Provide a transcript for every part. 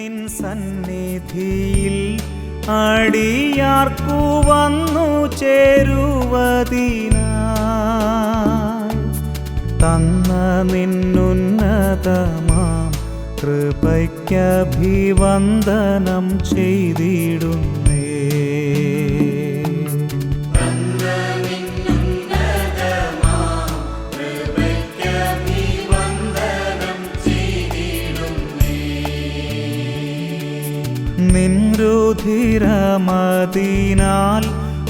നിൻ സന്നിധിയിൽ അടിയാർക്കു വന്നു ചേരുവതിനായി തന്ന നിന്നുന്നതമാം കൃപയ്ക്കഭിവന്ദനം ചെയ്തിടുന്നേ. നിൻ രുധിരമതിനാൽ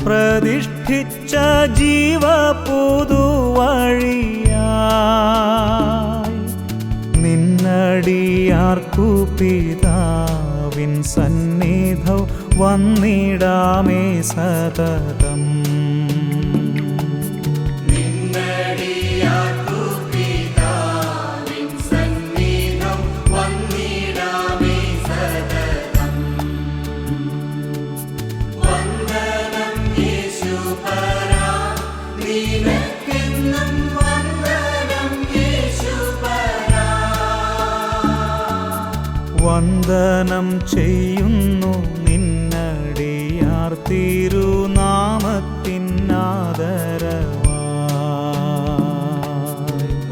പ്രതിഷ്ഠിച്ച ജീവപുതുവഴിയായി നിന്നടിയാർക്കു പിതാവിൻ സന്നിധൗ വന്നിടാമേ സതതം. വന്ദനം ചെയ്യുന്നു നിന്നടിയാർ തിരുനാമത്തിനാദരവായി.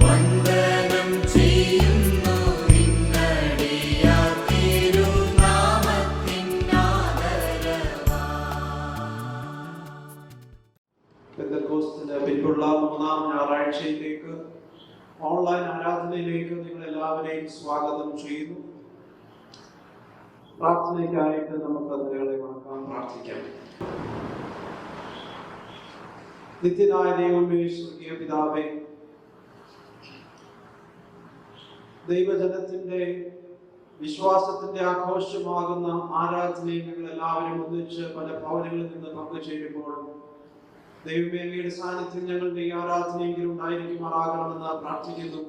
വന്ദനം ചെയ്യുന്നു നിന്നടിയാർ തിരുനാമത്തിനാദരവായി. പെന്തക്കോസ്തിന് പിൻപുള്ള 3-ാം ഞായറാഴ്ചയിലേക്ക് ഓൺലൈൻ ആരാധനയിലേക്ക് നിങ്ങൾ എല്ലാവരെയും സ്വാഗതം ചെയ്യുന്നു. പ്രാർത്ഥനയ്ക്കായിട്ട് നമുക്ക് നിങ്ങളെ വണക്കാൻ പ്രാർത്ഥിക്കാം. നിത്യനായ ദൈവമേ, സ്വർഗീയ പിതാവേ, ദൈവജനത്തിന്റെ വിശ്വാസത്തിന്റെ ആഘോഷമാകുന്ന ആരാധനയിൽ ഞങ്ങൾ എല്ലാവരും ഒന്നിച്ച് പല ഭവനങ്ങളിൽ നിന്ന് പങ്കുചേരുമ്പോൾ ദൈവമേ, അങ്ങയുടെ സാന്നിധ്യം ഞങ്ങളുടെ ഈ ആരാധനയെങ്കിലും ഉണ്ടായിരിക്കുമാറാകണമെന്ന് പ്രാർത്ഥിക്കുന്നു.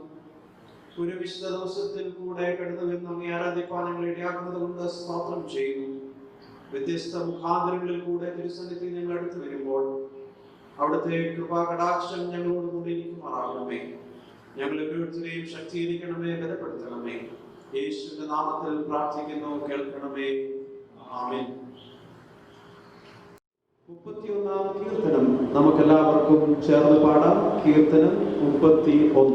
ഒരു വിശുദ്ധ ദിവസത്തിൽ കൂടെ കടന്നു വരുന്ന അങ്ങേ ആരാധിപ്പാൻ ഞങ്ങൾ ഇടയാക്കുന്നത് കൊണ്ട് സ്തോത്രം ചെയ്യുന്നു. വ്യത്യസ്ത മുഖാന്തരങ്ങളിൽ കൂടെ തിരുസന്നിധി ഞങ്ങൾ അടുത്ത് വരുമ്പോൾ അവിടുത്തെ കൃപാകടാക്ഷം ഞങ്ങളോട് കൂടി ഇരിക്കുമാറാകണമേ. ഞങ്ങൾ ഓരോരുത്തരെയും ശക്തീകരിക്കണമേ, ബലപ്പെടുത്തണമേ. യേശുവിന്റെ നാമത്തിൽ പ്രാർത്ഥിക്കുന്നു, കേൾക്കണമേ. ആമേൻ. 31-ാം കീർത്തനം നമുക്കെല്ലാവർക്കും ചേർന്ന് പാടാം. കീർത്തനം 31. Oh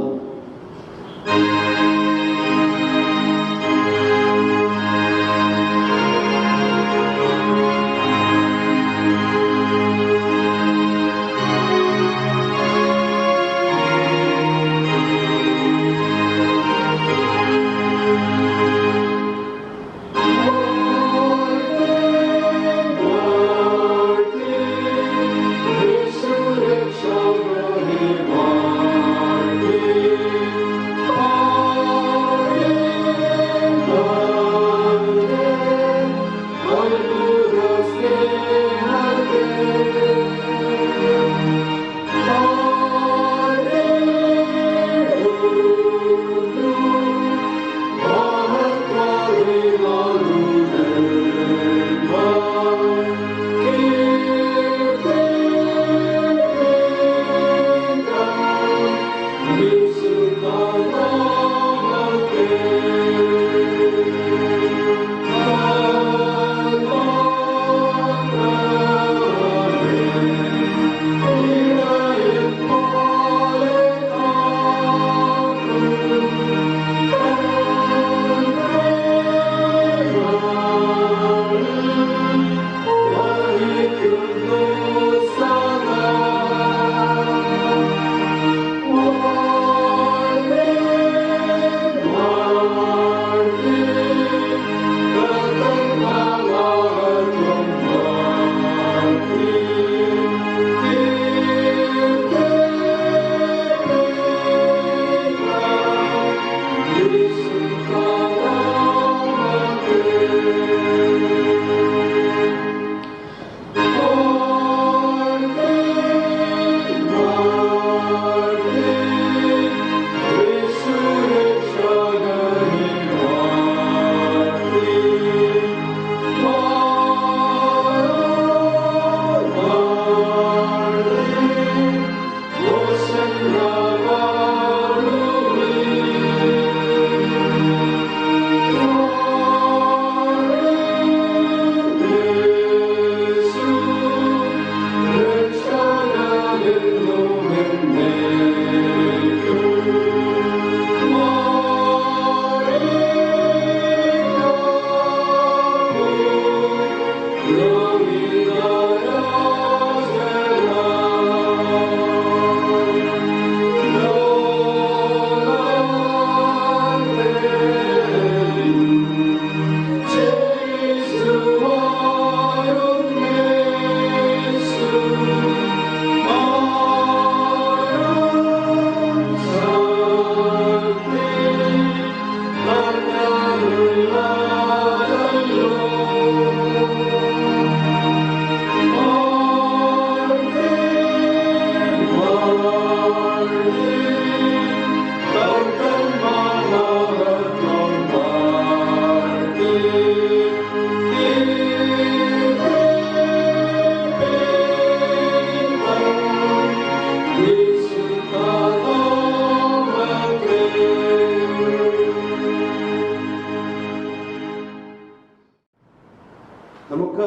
നമുക്ക്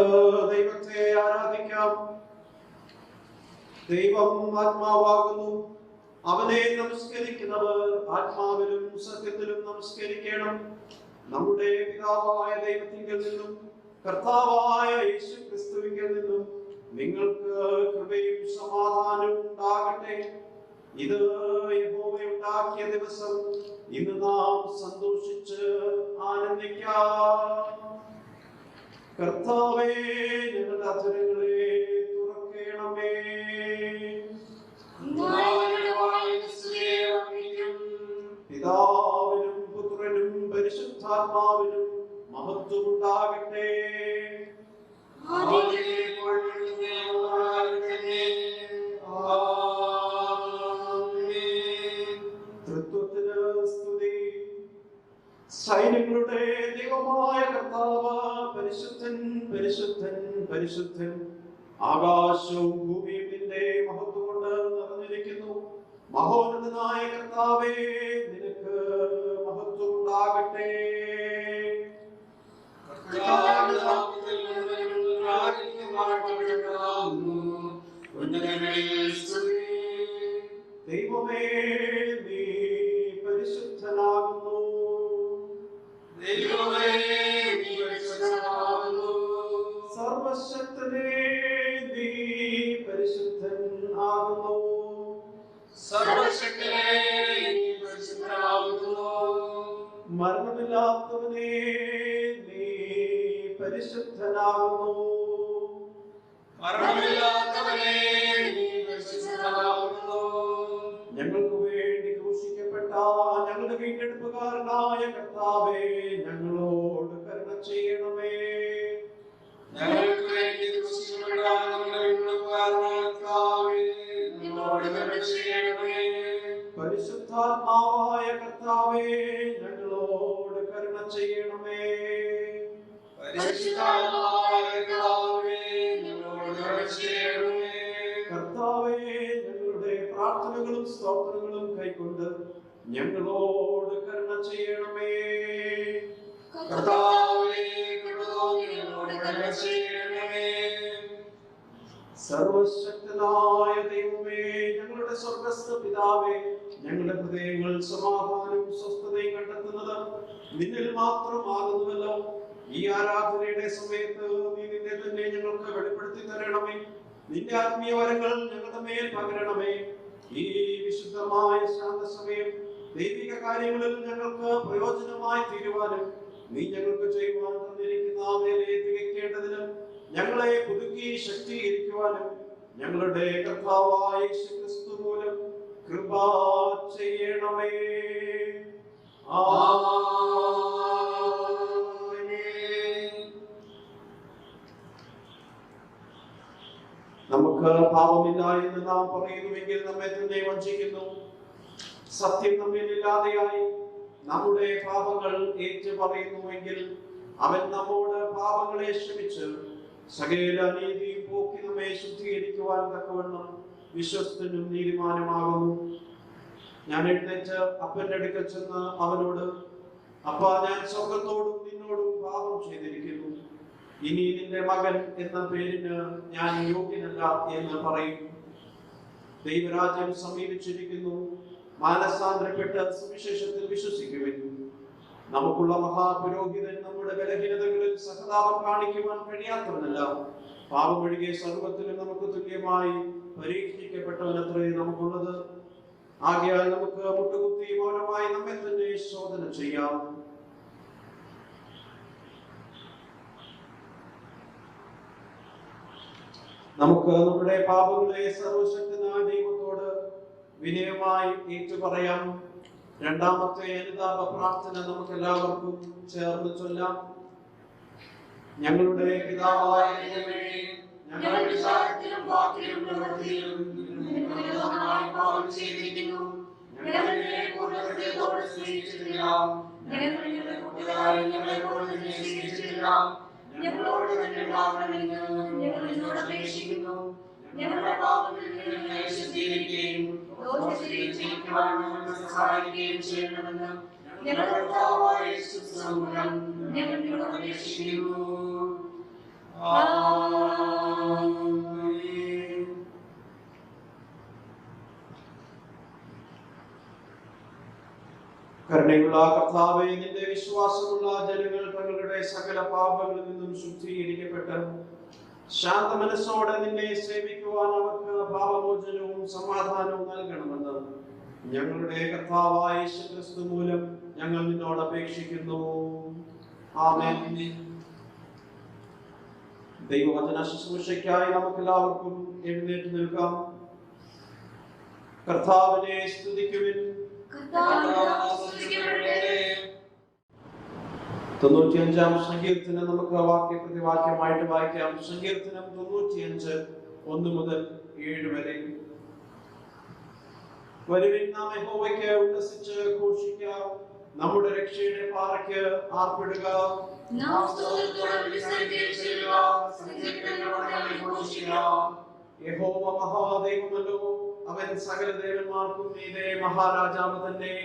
ദൈവത്തെ ആരാധിക്കാം. ദൈവം ആത്മാവാകുന്നു. അവനെ നമസ്കരിക്കുന്നവർ ആത്മാവിലും സത്യത്തിലും നമസ്കരിക്കണം. നമ്മുടെ പിതാവായ ദൈവത്തിങ്കൽ നിന്നും കർത്താവായ യേശു ക്രിസ്തുവിങ്കൽ നിന്നും നിങ്ങൾക്ക് കൃപയും സമാധാനവും ഉണ്ടാകട്ടെ. ഇത് യഹോവ ഉണ്ടാക്കിയ ദിവസം. ഇന്ന് നാം സന്തോഷിച്ച് ആനന്ദിക്കാം. കർത്താവേ, ഞങ്ങളുടെ അധരങ്ങളെ തുറക്കണമേ. പിതാവിനും പുത്രനും പരിശുദ്ധാത്മാവിനും മഹത്വം ഉണ്ടാകട്ടെ. തൃത്വത്തിന് സ്തുതി. സൈന്യങ്ങളുടെ ദൈവമായ കർത്താവ് പരിശുദ്ധൻ പരിശുദ്ധൻ പരിശുദ്ധൻ. ആകാശവും ഭൂമിയും നിന്റെ മഹത്വം കൊണ്ട് നിറഞ്ഞിരിക്കുന്നു. മഹോന്നതനായ കർത്താവേ, നിനക്ക് മഹത്വം ഉണ്ടാകട്ടെ. ദൈവമേ, നീ പരിശുദ്ധനാകുന്നു. സർവശക്തനേ, നീ പരിശുദ്ധൻ ആകുന്നു. മരണമില്ലാത്തവനേ, നീ പരിശുദ്ധനാകുന്നു. ഞങ്ങൾക്ക് വേണ്ടി ക്രൂശിക്കപ്പെട്ട ഞങ്ങളുടെ വീണ്ടെടുപ്പുകാരനായ കർത്താവേ, ഞങ്ങളോട് കരുണ ചെയ്യണമേ. പരിശുദ്ധാത്മാവായ കർത്താവേ, ഞങ്ങളോട് കരുണ ചെയ്യണമേ. കർത്താവേ, ഞങ്ങളുടെ പ്രാർത്ഥനകളും സ്തോത്രങ്ങളും കൈക്കൊണ്ട് ഞങ്ങളോട് കരുണ ചെയ്യണമേ. സർവശക്തനായ ദൈവമേ, ഞങ്ങളുടെ സ്വർഗ്ഗസ്ഥ പിതാവേ, ഞങ്ങളുടെ ഹൃദയങ്ങൾ സമാധാനവും സ്വസ്ഥതയും കണ്ടെത്തുന്നത് നിന്നിൽ മാത്രമാകുന്നുവല്ലോ. ഈ ആരാധനയുടെ സമയത്ത് നീ നിന്നെ തന്നെ ഞങ്ങൾക്ക് വെളിപ്പെടുത്തി തരണമേ. നിന്റെ ആത്മീയ വരങ്ങൾ ഞങ്ങളുടെ മേൽ പകരണമേ. ഈ വിശുദ്ധമായ ശാന്ത സമയം ദൈവിക കാര്യങ്ങളിൽ ഞങ്ങൾക്ക് പ്രയോജനമായി തീരുവാനും നീ ഞങ്ങൾക്ക് ചെയ്യുവാൻ തന്നിരിക്കുന്ന വേലയെ തികയ്ക്കേണ്ടതിനും ഞങ്ങളെ പുതുക്കി ശക്തീകരിക്കുവാനും ഞങ്ങളുടെ കർത്താവായ യേശു ക്രിസ്തു മൂലം കൃപ ചെയ്യണമേ. നമുക്ക് പാപമില്ല എന്ന് നാം പറയുന്നുവെങ്കിൽ നമ്മെ തന്നെ വഞ്ചിക്കുന്നു. സത്യം നമ്മിൽ ഇല്ലാതെയായി നമ്മുടെ പാപങ്ങൾ ഏറ്റു പറയുന്നുവെങ്കിൽ അവൻ നമ്മോട് പാപങ്ങളെ ക്ഷമിച്ച് സകല നീതിയും പോക്കി നമ്മെ ശുദ്ധീകരിക്കുവാൻ തക്കവണ്ണം വിശ്വസ്തനും നീതിമാനുമാകുന്നു. ഞാൻ എഴുന്നേറ്റ് അപ്പന്റെ അടുക്കൽ ചെന്ന് അവനോട്, അപ്പാ, ഞാൻ സ്വർഗത്തോടും നിന്നോടും പാപം ചെയ്തിരിക്കുന്നു. ഇനി നിന്റെ മകൻ എന്ന പേരിന് ഞാൻ യോഗ്യനല്ല എന്ന് പറയും. ദൈവരാജ്യം സമീപിച്ചിരിക്കുന്നു. മാനസാന്തരപ്പെട്ട് സുവിശേഷത്തിൽ വിശ്വസിക്കുവിൻ. നമുക്കുള്ള മഹാപുരോഹിതൻ നമ്മുടെ ബലഹീനതകളിൽ സഹതാപം കാണിക്കുവാൻ കഴിയാത്തവനല്ല. പാപമൊഴികെ സർവ്വത്തിലും നമുക്ക് തുല്യമായി പരീക്ഷിക്കപ്പെട്ടവനത്രേ നമുക്കുള്ളത്. ആകയാൽ നമുക്ക് മുട്ടുകുത്തി മൗനമായി നമ്മെ തന്നെ ശോധന ചെയ്യാം. നമുക്ക് നമ്മുടെ പാപങ്ങളെ സർവശക്തനായ ദൈവത്തോട് വിനയമായി ഏറ്റുപറയാം. രണ്ടാമത്തെ അനുതാപ പ്രാർത്ഥന നമുക്ക് എല്ലാവർക്കും ചേർന്ന് ചൊല്ലാം. ഞങ്ങളുടെ പിതാവായ ദൈവമേ, ഞങ്ങൾ വിചാരത്തിലും വാക്കിലും പ്രവൃത്തിയിലും വിരോധമായി പാപം ചെയ്തിരിക്കുന്നു. ഞങ്ങളെ പൂർണ്ണഹൃദയത്തോടെ സ്നേഹിച്ചിട്ടില്ല. ഞങ്ങളുടെ കൂട്ടുകാരെ ഞങ്ങളെപ്പോലെ നിന്നെ സ്നേഹിച്ചിട്ടില്ല. ഞങ്ങളോട് തന്നെ ഉണ്ടാകണമെന്ന് ഞങ്ങൾ നിന്നോട് അപേക്ഷിക്കുന്നു. ഞങ്ങളുടെ പാപങ്ങളിൽ നിന്ന് ഞങ്ങളെ ശുദ്ധീകരിക്കുകയും ദോഷത്തിൽ ജയിക്കുവാൻ ഞങ്ങളെ സഹായിക്കുകയും ചെയ്യണമെന്ന് ഞങ്ങളുടെ കർത്താവായ യേശുക്രിസ്തു മൂലം ഞങ്ങൾ നിന്നോട് അപേക്ഷിക്കുന്നു. ആമേൻ. കരുണയുള്ള കർത്താവേ, നിന്റെ വിശ്വാസമുള്ള ജനങ്ങൾ തങ്ങളുടെ സകല പാപങ്ങളിൽ നിന്നും ശുദ്ധീകരിക്കപ്പെട്ട് ശാന്ത മനസ്സോടെ നിന്നെ സേവിക്കുവാൻ അവർക്ക് പാപമോചനവും സമാധാനവും നൽകണമെന്ന് ഞങ്ങളുടെ കർത്താവായ യേശുക്രിസ്തു മൂലം ഞങ്ങൾ നിന്നോട് അപേക്ഷിക്കുന്നു. ആമേൻ. ദൈവവചന ശുശ്രൂഷയ്ക്കായി നമുക്ക് എല്ലാവർക്കും എഴുന്നേറ്റ് നിൽക്കാം. കർത്താവിനെ സ്തുതിക്കുവിൻ. 95-ാം സങ്കീർത്തനം നമുക്ക് വാക്യപ്രതിവാക്യമായിട്ട് വായിക്കാം. സങ്കീർത്തനം 95 1 മുതൽ 7 വരെ. വരുവിൻ, നാം യഹോവയ്ക്ക് ഉല്ലസിച്ച് ഘോഷിക്കാം, നമ്മുടെ രക്ഷയുടെ പാറയ്ക്ക് ആർപ്പിടുക. യഹോവ മഹാദൈവമല്ലോ, അവൻ സകല ദേവന്മാർക്കും മീതെ മഹാരാജാവ് തന്നെ.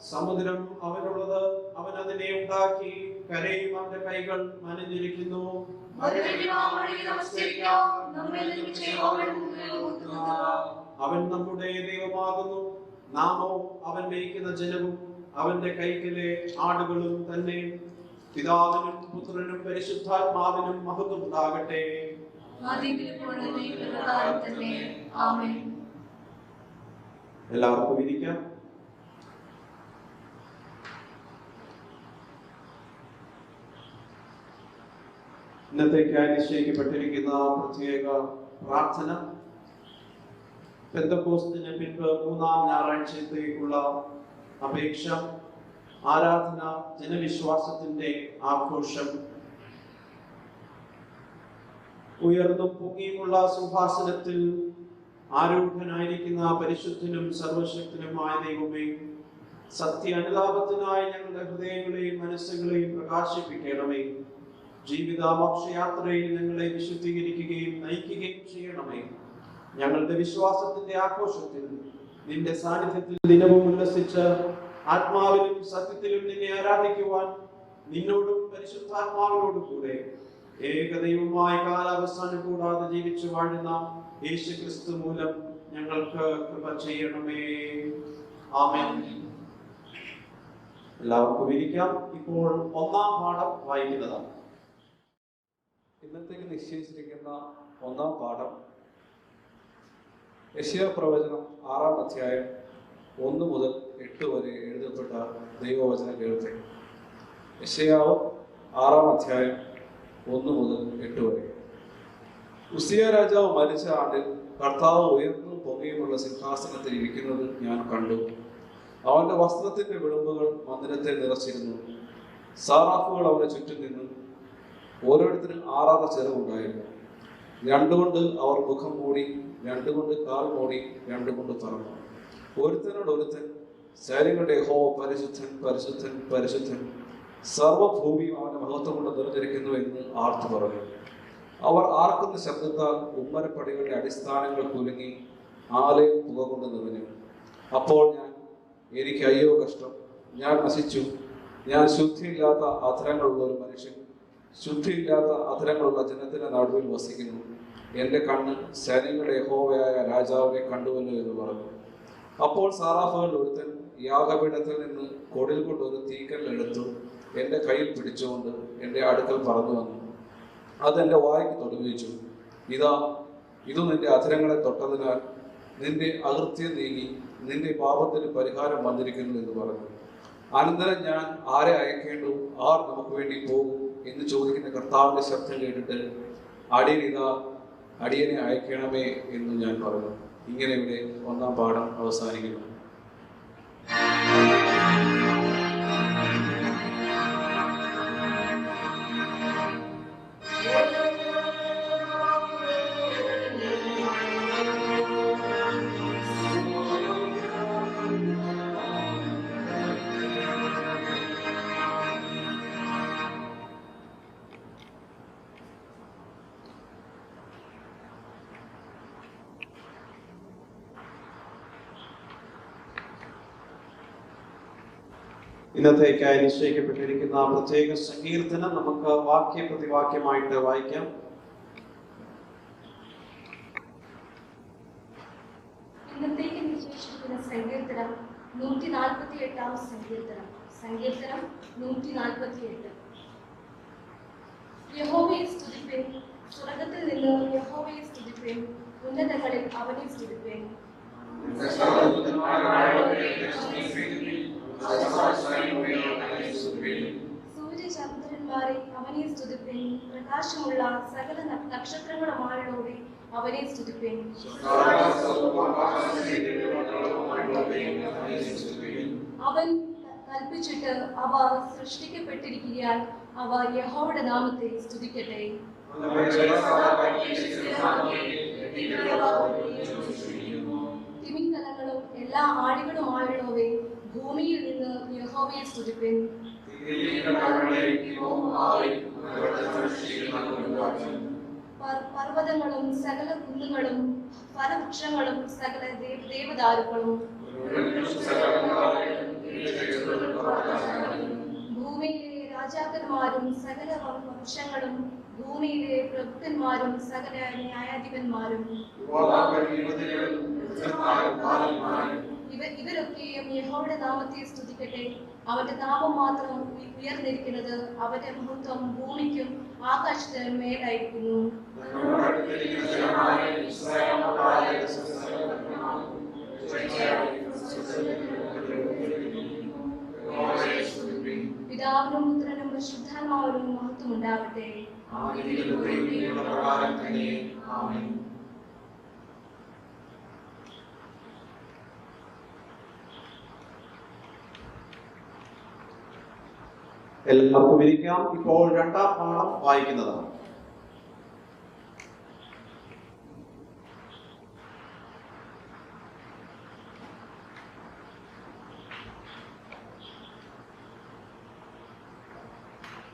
സമുദ്രം അവനുള്ളത്, അവൻ അതിനെ ഉണ്ടാക്കി, കരയും അവന്റെ കൈകൾ നനഞ്ഞിരിക്കുന്നു. അവൻ നമ്മുടെ ദൈവമാകുന്നു, നാമോ അവൻ മേയ്ക്കുന്ന ജനവും അവന്റെ കൈക്കിലെ ആടുകളും തന്നെ. പിതാവിനും പുത്രനും പരിശുദ്ധാത്മാവിനും മഹത്വം ഉണ്ടാകട്ടെ. എല്ലാവർക്കും ഇരിക്കാം. ഇന്നത്തേക്കായി നിശ്ചയിക്കപ്പെട്ടിരിക്കുന്ന പ്രത്യേക പ്രാർത്ഥന പെന്തക്കോസ്തിന് പിൻപ് 3-ാം ഞായറാഴ്ചത്തേക്കുള്ള അപേക്ഷ, ആരാധന, ജനവിശ്വാസത്തിന്റെ ആഘോഷം. ഉയർന്നും പൊങ്ങിയുമുള്ള സിംഹാസനത്തിൽ ആരൂഢനായിരിക്കുന്ന പരിശുദ്ധനും സർവശക്തനുമായ ദൈവമേ, സത്യ അനുതാപത്തിനായി ഞങ്ങളുടെ ഹൃദയങ്ങളെയും മനസ്സുകളെയും പ്രകാശിപ്പിക്കണമേ. ജീവിത മോക്ഷയാത്രയിൽ ഞങ്ങളെ വിശുദ്ധീകരിക്കുകയും നയിക്കുകയും ചെയ്യണമേ. ഞങ്ങളുടെ വിശ്വാസത്തിന്റെ ആഘോഷത്തിൽ നിന്റെ സാന്നിധ്യത്തിൽ ദിനവും ഉല്ലസിച്ച് ആത്മാവിലും സത്യത്തിലും നിന്നെ ആരാധിക്കുവാൻ നിന്നോടും പരിശുദ്ധാത്മാവിനോടും കൂടെ ഏകദൈവമായ കാലാവസാനം കൂടാതെ ജീവിച്ചു വാഴുന്ന യേശുക്രിസ്തു മൂലം ഞങ്ങൾക്ക് കൃപ ചെയ്യണമേ. ആമേൻ. എല്ലാവർക്കും ഇരിക്കാം. ഇപ്പോൾ 1-ാം പാഠം വായിക്കുന്നതാണ്. ഇന്നത്തേക്ക് നിശ്ചയിച്ചിരിക്കുന്ന 1-ാം പാഠം യെശയ്യാ പ്രവചനം 6-ാം അധ്യായം 1 മുതൽ 8 വരെ എഴുതപ്പെട്ട ദൈവവചനം കേൾക്കെ. യെശയ്യാവ് 6-ാം അധ്യായം 1 മുതൽ 8 വരെ. ഉസിയ രാജാവ് മരിച്ച ആണ്ടിൽ കർത്താവ് ഉയർന്നും പൊങ്ങിയുമുള്ള സിംഹാസനത്തിൽ ഇരിക്കുന്നത് ഞാൻ കണ്ടു. അവന്റെ വസ്ത്രത്തിന്റെ വിളുമ്പുകൾ മന്ദിരത്തെ നിറച്ചിരുന്നു. സാറാഫുകൾ അവനെ ചുറ്റും നിന്നു. ഓരോരുത്തരും 6 ചെറുണ്ടായിരുന്നു. 2 കൊണ്ട് അവർ മുഖം മൂടി, 2 കൊണ്ട് കാൽ മൂടി, 2 കൊണ്ട് പറന്നു. ഒരുത്തനോട് ഒരുത്തൻ, സൈന്യങ്ങളുടെ യഹോവ പരിശുദ്ധൻ പരിശുദ്ധൻ പരിശുദ്ധൻ, സർവഭൂമിയും അവന്റെ മഹത്വം കൊണ്ട് നിറഞ്ഞിരിക്കുന്നു എന്ന് ആർത്തു പറഞ്ഞു. അവർ ആർക്കുന്ന ശബ്ദത്താൽ ഉമ്മരപ്പടികളുടെ അടിസ്ഥാനങ്ങൾ കുലുങ്ങി ആലയം പുക കൊണ്ട് നിറഞ്ഞു. അപ്പോൾ എനിക്ക് അയ്യോ കഷ്ടം, ഞാൻ നശിച്ചു, ഞാൻ ശുദ്ധിയില്ലാത്ത അധരങ്ങളുള്ള ഒരു മനുഷ്യൻ, ശുദ്ധിയില്ലാത്ത അധരങ്ങളുള്ള ജനത്തിന്റെ നടുവിൽ വസിക്കുന്നു. എൻ്റെ കണ്ണ് സൈന്യങ്ങളുടെ യഹോവയായ രാജാവിനെ കണ്ടുവല്ലോ എന്ന് പറഞ്ഞു. അപ്പോൾ സാറാഫുകളിൽ ഒരുത്തൻ യാഗപീഠത്തിൽ നിന്ന് കൊടിൽ കൊണ്ട് ഒരു തീക്കല്ലെടുത്തു എൻ്റെ കയ്യിൽ പിടിച്ചുകൊണ്ട് എൻ്റെ അടുക്കൽ പറന്നു വന്നു. അതെൻ്റെ വായ്ക്ക് തൊടുവിച്ചു. ഇത് നിന്റെ അധരങ്ങളെ തൊട്ടതിനാൽ നിന്റെ അകൃത്യം നീങ്ങി നിന്റെ പാപത്തിന് പരിഹാരം വന്നിരിക്കുന്നു എന്ന് പറഞ്ഞു. അനന്തരം ഞാൻ ആരെ അയക്കേണ്ടു, ആർ നമുക്ക് വേണ്ടി പോകും എന്ന് ചോദിക്കുന്ന കർത്താവിന്റെ ശബ്ദം കേട്ടിട്ട്, അടിയനിതാ അടിയനെ അയക്കണമേ എന്ന് ഞാൻ പറഞ്ഞു. ഇങ്ങനെ ഇവിടെ ഒന്നാം പാഠം അവസാനിക്കുന്നു. ഇന്നത്തേക്കായി നിശ്ചയിക്കപ്പെട്ടിരിക്കുന്ന പ്രത്യേക സങ്കീർത്തനം നമുക്ക് വാക്യപ്രതിവാക്യമായിട്ട് വായിക്കാം. ഇന്നത്തേക്ക് നിശ്ചയിച്ചിരിക്കുന്ന സങ്കീർത്തനം 148-ാം സങ്കീർത്തനം. സങ്കീർത്തനം 148. യഹോവയെ സ്തുതിപ്പിൻ, സ്വർഗ്ഗത്തിൽ നിന്ന് യഹോവയെ സ്തുതിപ്പിൻ, ഉന്നതങ്ങളിൽ അവനെ സ്തുതിപ്പിൻ. സൂര്യചന്ദ്രന്മാരെ അവനെ സ്തുതിപ്പിൻ, പ്രകാശമുള്ള സകല നക്ഷത്രങ്ങളുമായുള്ളവരെ അവനെ സ്തുതിപ്പിൻ. അവൻ കൽപ്പിച്ചിട്ട് അവ സൃഷ്ടിക്കപ്പെട്ടിരിക്കുകയാൽ അവ യഹോവയുടെ നാമത്തെ സ്തുതിക്കട്ടെ. തിമിംഗലങ്ങളും എല്ലാ ആടികളുമായുള്ളവരെ ഭൂമിയിൽ നിന്ന് യഹോവയെ സ്തുതിപ്പിൻ. പർവ്വതങ്ങളും സകല കുന്നുകളും ഫലവൃക്ഷങ്ങളും സകല ദേവദാരുക്കളും ഭൂമിയിലെ രാജാക്കന്മാരും സകല വംശങ്ങളും ഭൂമിയിലെ പ്രഭുക്കന്മാരും സകല ന്യായാധിപന്മാരും ഇവരൊക്കെയും യഹോവയുടെ നാമത്തെ സ്തുതിക്കട്ടെ. അവന്റെ നാമം മാത്രം ഉയർന്നിരിക്കുന്നത്, അവന്റെ മഹത്വം ഭൂമിക്കും ആകാശത്തിനും മേലായിരിക്കുന്നു. പിതാവിനും പുത്രനും പരിശുദ്ധാത്മാവിനും മഹത്വം ഉണ്ടാവട്ടെ. എല്ലാവർക്കും ഇരിക്കാം. ഇപ്പോൾ രണ്ടാം പാഠം വായിക്കുന്നതാണ്.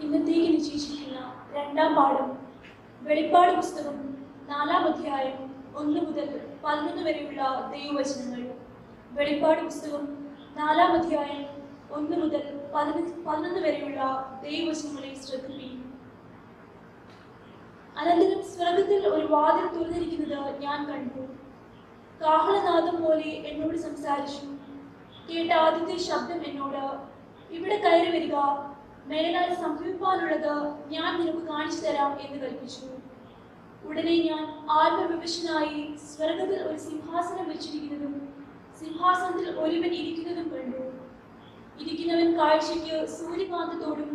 ഇന്നത്തേക്ക് നിശ്ചയിച്ചിരിക്കുന്ന രണ്ടാം പാഠം വെളിപ്പാട് പുസ്തകം 4-ാം അധ്യായം 1 മുതൽ 11 വരെയുള്ള ദൈവവചനങ്ങൾ. വെളിപ്പാട് പുസ്തകം 4-ാം അധ്യായം 1 മുതൽ 11 വരെയുള്ള ദൈവവചനങ്ങളെ ശ്രദ്ധിപ്പിക്കും. അനന്തരം സ്വർഗ്ഗത്തിൽ ഒരു വാതിൽ തുറന്നിരിക്കുന്നത് ഞാൻ കണ്ടു. കാഹളനാദം പോലെ എന്നോട് സംസാരിച്ചു. കേട്ട ആദ്യത്തെ ശബ്ദം എന്നോട്, ഇവിടെ കയറി വരിക, മേലാൽ സംഭവിക്കാനുള്ളത് ഞാൻ നിനക്ക് കാണിച്ചു തരാം എന്ന് കൽപ്പിച്ചു. ഉടനെ ഞാൻ ആത്മവിവശനായി സ്വർഗ്ഗത്തിൽ ഒരു സിംഹാസനം വെച്ചിരിക്കുന്നതും സിംഹാസനത്തിൽ ഒരുവൻ ഇരിക്കുന്നതും കണ്ടു. ഇരിക്കുന്നവൻ കാഴ്ചയ്ക്ക് സൂര്യകാന്തത്തോടും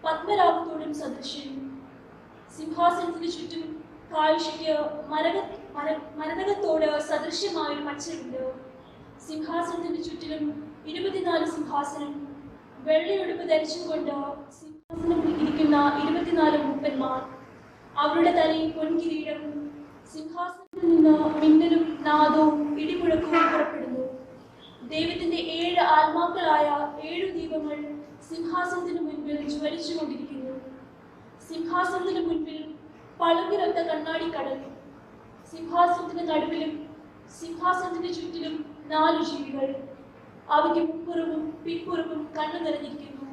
പത്മരാഗത്തോടും സദൃശ്യൻ. സിംഹാസനത്തിന് ചുറ്റും കാഴ്ചയ്ക്ക് മരതകത്തോട് സദൃശ്യമായൊരു മച്ചലുണ്ട്. സിംഹാസനത്തിന് ചുറ്റിലും 24 സിംഹാസനം. വെള്ളയുടുപ്പ് ധരിച്ചുകൊണ്ട് സിംഹാസനത്തിൽ ഇരിക്കുന്ന 24 മൂപ്പന്മാർ. അവരുടെ തലയിൽ പൊൻകിരീടം. സിംഹാസനത്തിൽ നിന്ന് മിന്നലും നാദവും ഇടിമുഴക്കവും പുറപ്പെടുന്നു. ദൈവത്തിന്റെ 7 ആത്മാക്കളായ 7 ദീപങ്ങൾ സിംഹാസനത്തിന് മുൻപിൽ ജ്വലിച്ചുകൊണ്ടിരിക്കുന്നു. സിംഹാസനത്തിന് മുൻപിൽ പളുങ്കിലൊത്ത കണ്ണാടി കടൽ. സിംഹാസനത്തിന് നടുവിലും സിംഹാസനത്തിന് ചുറ്റിലും 4 ജീവികൾ. അവയ്ക്ക് മുൻപുറവും പിൻപുറവും കണ്ണു നിറഞ്ഞിരിക്കുന്നു.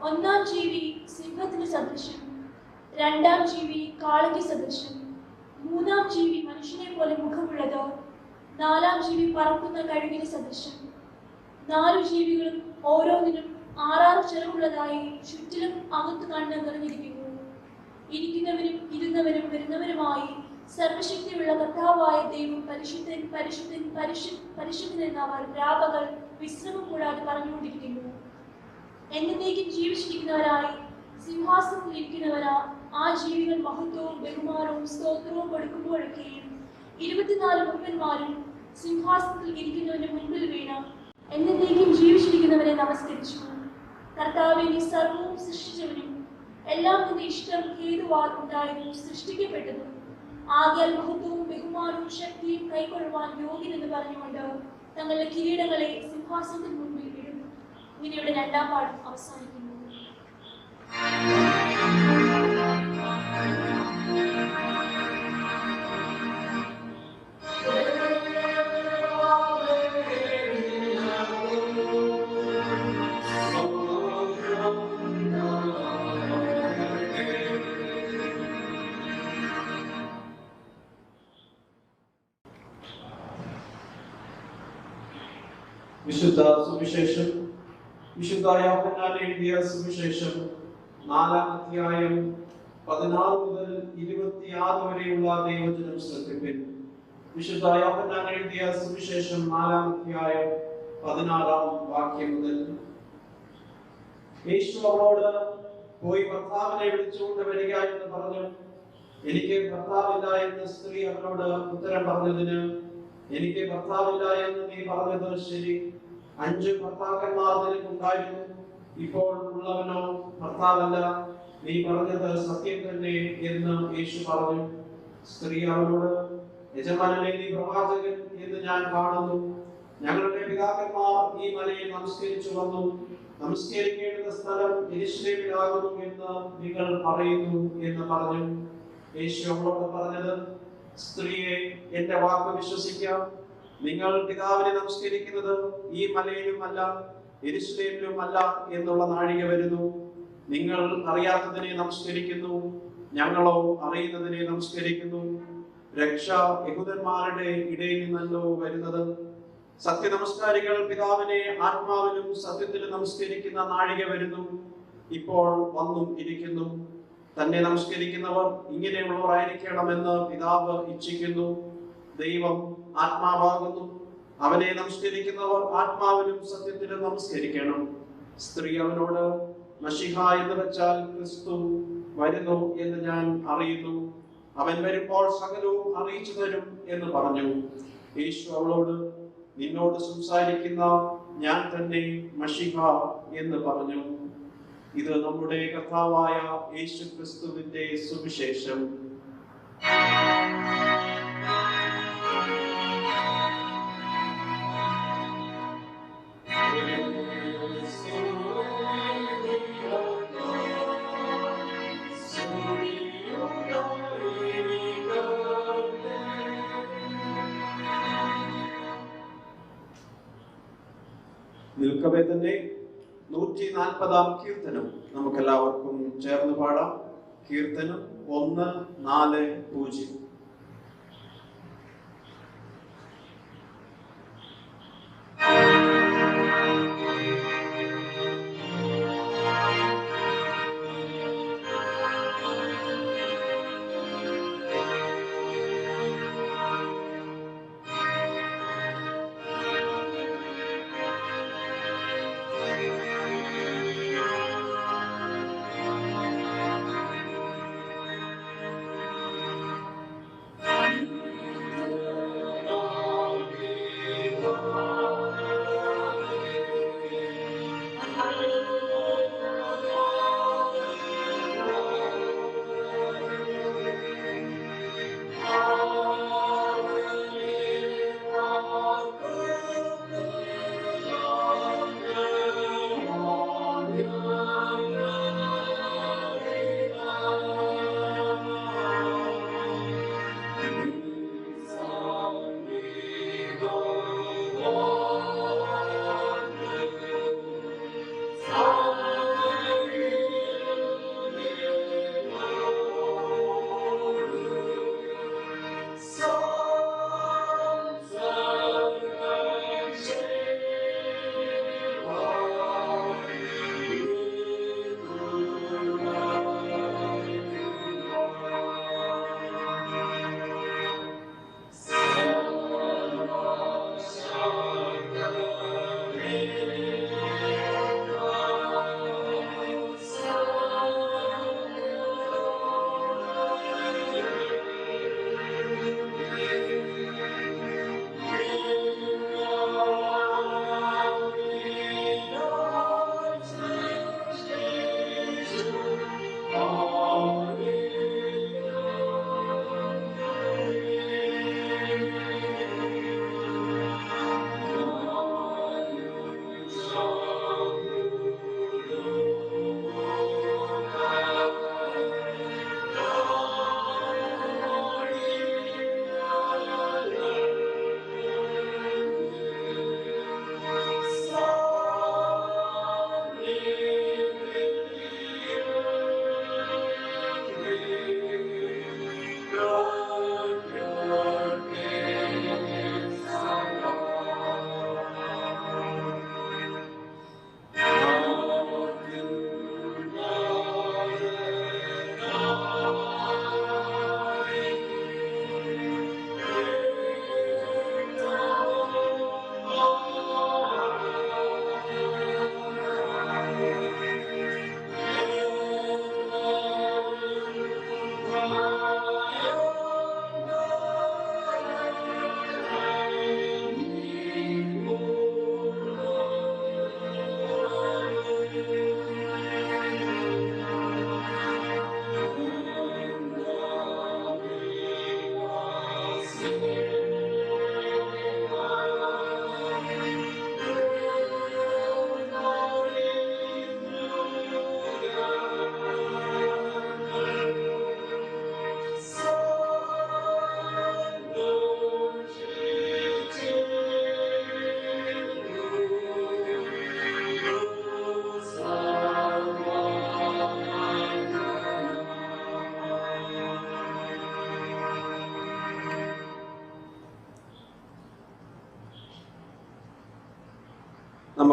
1-ാം ജീവി സിംഹത്തിന് സദൃശ്യം, 2-ാം ജീവി കാളയ്ക്ക് സദൃശ്യം, 3-ാം ജീവി മനുഷ്യനെ പോലെ മുഖമുള്ളത്, 4-ാം ജീവി പറക്കുന്ന കഴുകിന് സദൃശ്യം. 4 ജീവികളും ഓരോന്നിനും 6 ചിറകുള്ളതായി ചുറ്റിലും അകത്ത് കണ്ണ് നിറഞ്ഞിരിക്കുന്നു. ഇരിക്കുന്നവരും ഇരുന്നവരും വരുന്നവരുമായി സർവശക്തിയുള്ള കർത്താവായ ദൈവം പരിശുദ്ധൻ പരിശുദ്ധൻ പരിശുദ്ധൻ എന്നവർ രാപകൽ വിശ്രമം കൂടാതെ പറഞ്ഞുകൊണ്ടിരിക്കുന്നു. എന്നേക്കും ജീവിച്ചിരിക്കുന്നവരായി സിംഹാസനത്തിൽ ഇരിക്കുന്നവരാ ആ ജീവികൾ മഹത്വവും ബഹുമാനവും സ്തോത്രവും കൊടുക്കുമ്പോഴൊക്കെയും 24 മുപ്പന്മാരും സിംഹാസനത്തിൽ ഇരിക്കുന്നവന്റെ മുൻപിൽ വീണ എന്നേക്കും ജീവിച്ചിരിക്കുന്നവരെ നമസ്കരിച്ചു. കർത്താവേ, നീ സർവവും സൃഷ്ടിച്ചവനും എല്ലാം നിന്റെ ഇഷ്ടം ഹേതുവാൽ ഉണ്ടായതും സൃഷ്ടിക്കപ്പെട്ടതും ആകയാൽ മഹത്വവും ബഹുമാനവും ശക്തിയും കൈക്കൊള്ളുവാൻ യോഗ്യനെന്ന് പറഞ്ഞുകൊണ്ട് തങ്ങളുടെ കിരീടങ്ങളെ സിംഹാസനത്തിന് മുൻപിൽ ഇടുന്നു. ഇങ്ങനെയുടെ 2-ാം പാഠം അവസാനിക്കുന്നു. വിശുദ്ധ സുവിശേഷം വിശുദ്ധ യോഹന്നാൻ എഴുതിയ സുവിശേഷം 4-ാം അധ്യായം 16 മുതൽ 26 വരെയുള്ള ദൈവവചനം ശ്രദ്ധിപ്പിൻ. വിശുദ്ധ യോഹന്നാൻ എഴുതിയ സുവിശേഷം 4-ാം അധ്യായം 16-ാം വാക്യം മുതൽ. യേശു അവളോട്, പോയി ഭർത്താവിനെ വിളിച്ചുകൊണ്ട് വരിക എന്ന് പറഞ്ഞു. എനിക്ക് ഭർത്താവില്ല എന്ന് സ്ത്രീ അവനോട് ഉത്തരം പറഞ്ഞതിന്, എനിക്ക് ഭർത്താവില്ല എന്ന് നീ പറഞ്ഞത് ശരി. 5 ഭർത്താക്കന്മാർ നിനക്കുണ്ടായിരുന്നു, ഇപ്പോൾ ഉള്ളവനോ ഭർത്താവല്ല. നീ പറഞ്ഞത് സത്യം തന്നെ എന്ന് യേശു പറഞ്ഞു. സ്ത്രീ അവനോട്, യജമാനനെ, നീ പ്രവാചകൻ എന്ന് ഞാൻ കാണുന്നു. ഞങ്ങളുടെ പിതാക്കന്മാർ ഈ മലയിൽ നമസ്കരിച്ചു വന്നു. നമസ്കരിക്കേണ്ട സ്ഥലം യെരൂശലേമിലാകുന്നു എന്ന് നിങ്ങൾ പറയുന്നു എന്ന് പറഞ്ഞു. യേശു അവളോട് പറഞ്ഞത്, സ്ത്രീയെ, എന്റെ വാക്ക് വിശ്വസിക്കാം. നിങ്ങൾ പിതാവിനെ നമസ്കരിക്കുന്നത് ഈ മലയിലും അല്ല യെരൂശലേമിലും അല്ല എന്നുള്ള നാഴിക വരുന്നു. നിങ്ങൾ അറിയാത്തതിനെ നമസ്കരിക്കുന്നു, ഞങ്ങളോ അറിയുന്നതിനെ നമസ്കരിക്കുന്നു. രക്ഷ യഹൂദന്മാരുടെ ഇടയിൽ നിന്നല്ലോ വരുന്നത്. സത്യനമസ്കാരികൾ പിതാവിനെ ആത്മാവിലും സത്യത്തിലും നമസ്കരിക്കുന്ന നാഴിക വരുന്നു, ഇപ്പോൾ വന്നും ഇരിക്കുന്നു. തന്നെ നമസ്കരിക്കുന്നവർ ഇങ്ങനെയുള്ളവരായിരിക്കണമെന്ന് പിതാവ് ഇച്ഛിക്കുന്നു. ദൈവം ആത്മാവാകുന്നു. അവനെ നമസ്കരിക്കുന്നവർ ആത്മാവിലും സത്യത്തിലും നമസ്കരിക്കണം. സ്ത്രീ അവനോട്, മശിഹ എന്ന് വെച്ചാൽ ക്രിസ്തു വരുന്നു എന്ന് ഞാൻ അറിയുന്നു. അവൻ വരുമ്പോൾ സകലവും അറിയിച്ചു തരും എന്ന് പറഞ്ഞു. യേശു അവളോട്, നിന്നോട് സംസാരിക്കുന്ന ഞാൻ തന്നെ മശിഹ എന്ന് പറഞ്ഞു. ഇത് നമ്മുടെ കർത്താവായ യേശു ക്രിസ്തുവിന്റെ സുവിശേഷം. നിൽക്കവേ തന്നെ 140-ാം കീർത്തനം നമുക്കെല്ലാവർക്കും ചേർന്ന് പാടാം. കീർത്തനം 1-4-0.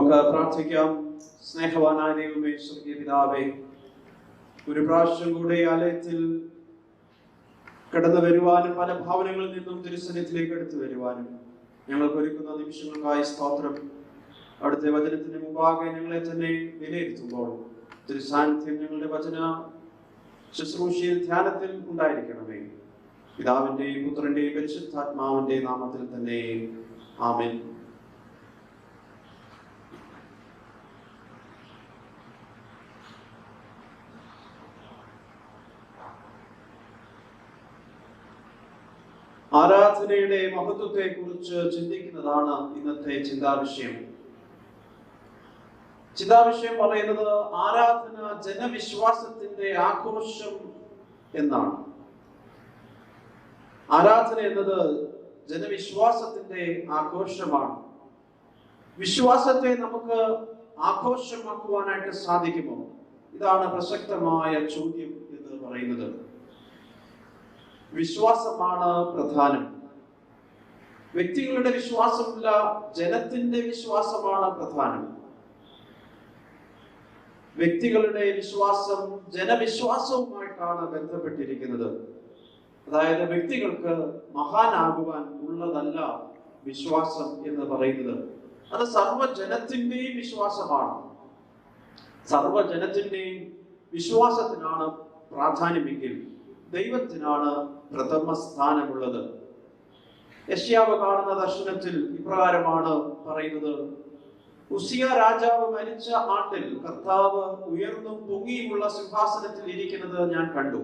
നമുക്ക് പ്രാർത്ഥിക്കാം. സ്നേഹവാനായ ദൈവമേ, സ്വർഗീയ പിതാവേ, ഒരു പ്രാവശ്യം കൂടെ ആലയത്തിൽ കടന്നു വരുവാനും പല ഭാവനകളിൽ നിന്നും തിരുസന്നിധിയിലേക്ക് എടുത്തു വരുവാനും ഞങ്ങൾക്ക് ഒരുക്കുന്ന നിമിഷങ്ങൾക്കായി സ്തോത്രം. അവിടുത്തെ വചനത്തിന് മുമ്പാകെ ഞങ്ങളെ തന്നെ വിലയിരുത്തുമ്പോൾ തിരുസാന്നിധ്യം ഞങ്ങളുടെ വചന ശുശ്രൂഷയിൽ ധ്യാനത്തിൽ ഉണ്ടായിരിക്കണമേ. പിതാവിന്റെയും പുത്രന്റെയും പരിശുദ്ധാത്മാവിന്റെ നാമത്തിൽ തന്നെ ആമേൻ. ആരാധനയുടെ മഹത്വത്തെ കുറിച്ച് ചിന്തിക്കുന്നതാണ് ഇന്നത്തെ ചിന്താവിഷയം. ചിന്താവിഷയം പറയുന്നത് ആരാധന ജനവിശ്വാസത്തിന്റെ ആഘോഷം എന്നാണ്. ആരാധന എന്നത് ജനവിശ്വാസത്തിന്റെ ആഘോഷമാണ്. വിശ്വാസത്തെ നമുക്ക് ആഘോഷമാക്കുവാനായിട്ട് സാധിക്കുമോ? ഇതാണ് പ്രസക്തമായ ചോദ്യം എന്ന് പറയുന്നത്. വിശ്വാസമാണ് പ്രധാനം. വ്യക്തികളുടെ വിശ്വാസമില്ല, ജനത്തിന്റെ വിശ്വാസമാണ് പ്രധാനം. വ്യക്തികളുടെ വിശ്വാസം ജനവിശ്വാസവുമായിട്ടാണ് ബന്ധപ്പെട്ടിരിക്കുന്നത്. അതായത് വ്യക്തികൾക്ക് മഹാനാകുവാൻ ഉള്ളതല്ല വിശ്വാസം എന്ന് പറയുന്നത്. അത് സർവ്വജനത്തിന്റെയും വിശ്വാസമാണ്. സർവ്വജനത്തിന്റെയും വിശ്വാസത്തിനാണ് പ്രാധാന്യമെങ്കിൽ ദൈവത്തിനാണ് പ്രഥമ സ്ഥാനമുള്ളത്. യെശയ്യാവ് കാണുന്ന ദർശനത്തിൽ ഇപ്രകാരമാണ് പറയുന്നത്: ഉസിയ രാജാവ് മരിച്ച ആണ്ടിൽ കർത്താവ് ഉയർന്നും പൊങ്ങിയുമുള്ള സിംഹാസനത്തിൽ ഇരിക്കുന്നത് ഞാൻ കണ്ടു.